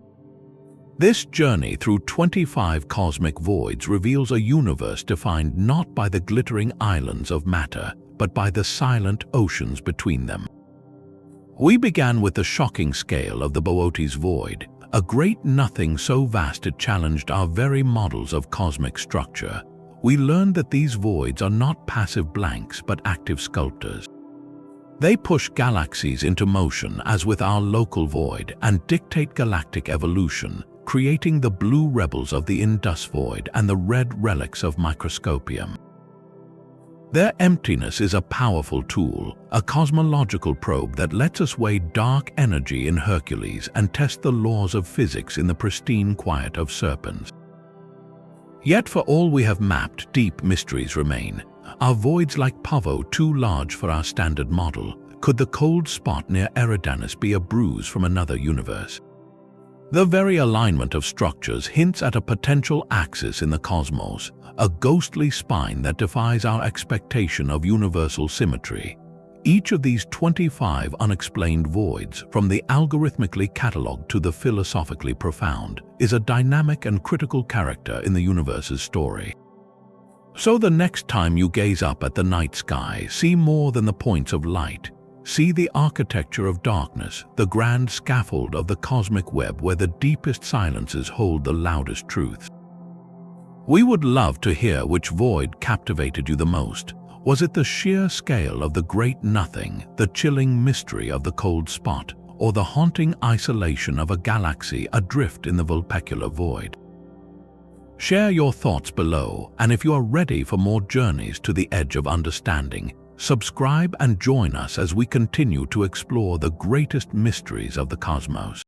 Speaker 1: This journey through 25 cosmic voids reveals a universe defined not by the glittering islands of matter, but by the silent oceans between them. We began with the shocking scale of the Boötes Void, a great nothing so vast it challenged our very models of cosmic structure. We learned that these voids are not passive blanks but active sculptors. They push galaxies into motion as with our local void and dictate galactic evolution, creating the blue rebels of the Indus Void and the red relics of Microscopium. Their emptiness is a powerful tool, a cosmological probe that lets us weigh dark energy in Hercules and test the laws of physics in the pristine quiet of Serpens. Yet for all we have mapped, deep mysteries remain. Are voids like Pavo too large for our standard model? Could the cold spot near Eridanus be a bruise from another universe? The very alignment of structures hints at a potential axis in the cosmos, a ghostly spine that defies our expectation of universal symmetry. Each of these 25 unexplained voids, from the algorithmically catalogued to the philosophically profound, is a dynamic and critical character in the universe's story. So the next time you gaze up at the night sky, see more than the points of light. See the architecture of darkness, the grand scaffold of the cosmic web where the deepest silences hold the loudest truths. We would love to hear which void captivated you the most. Was it the sheer scale of the great nothing, the chilling mystery of the cold spot, or the haunting isolation of a galaxy adrift in the vulpecular void? Share your thoughts below, and if you are ready for more journeys to the edge of understanding, subscribe and join us as we continue to explore the greatest mysteries of the cosmos.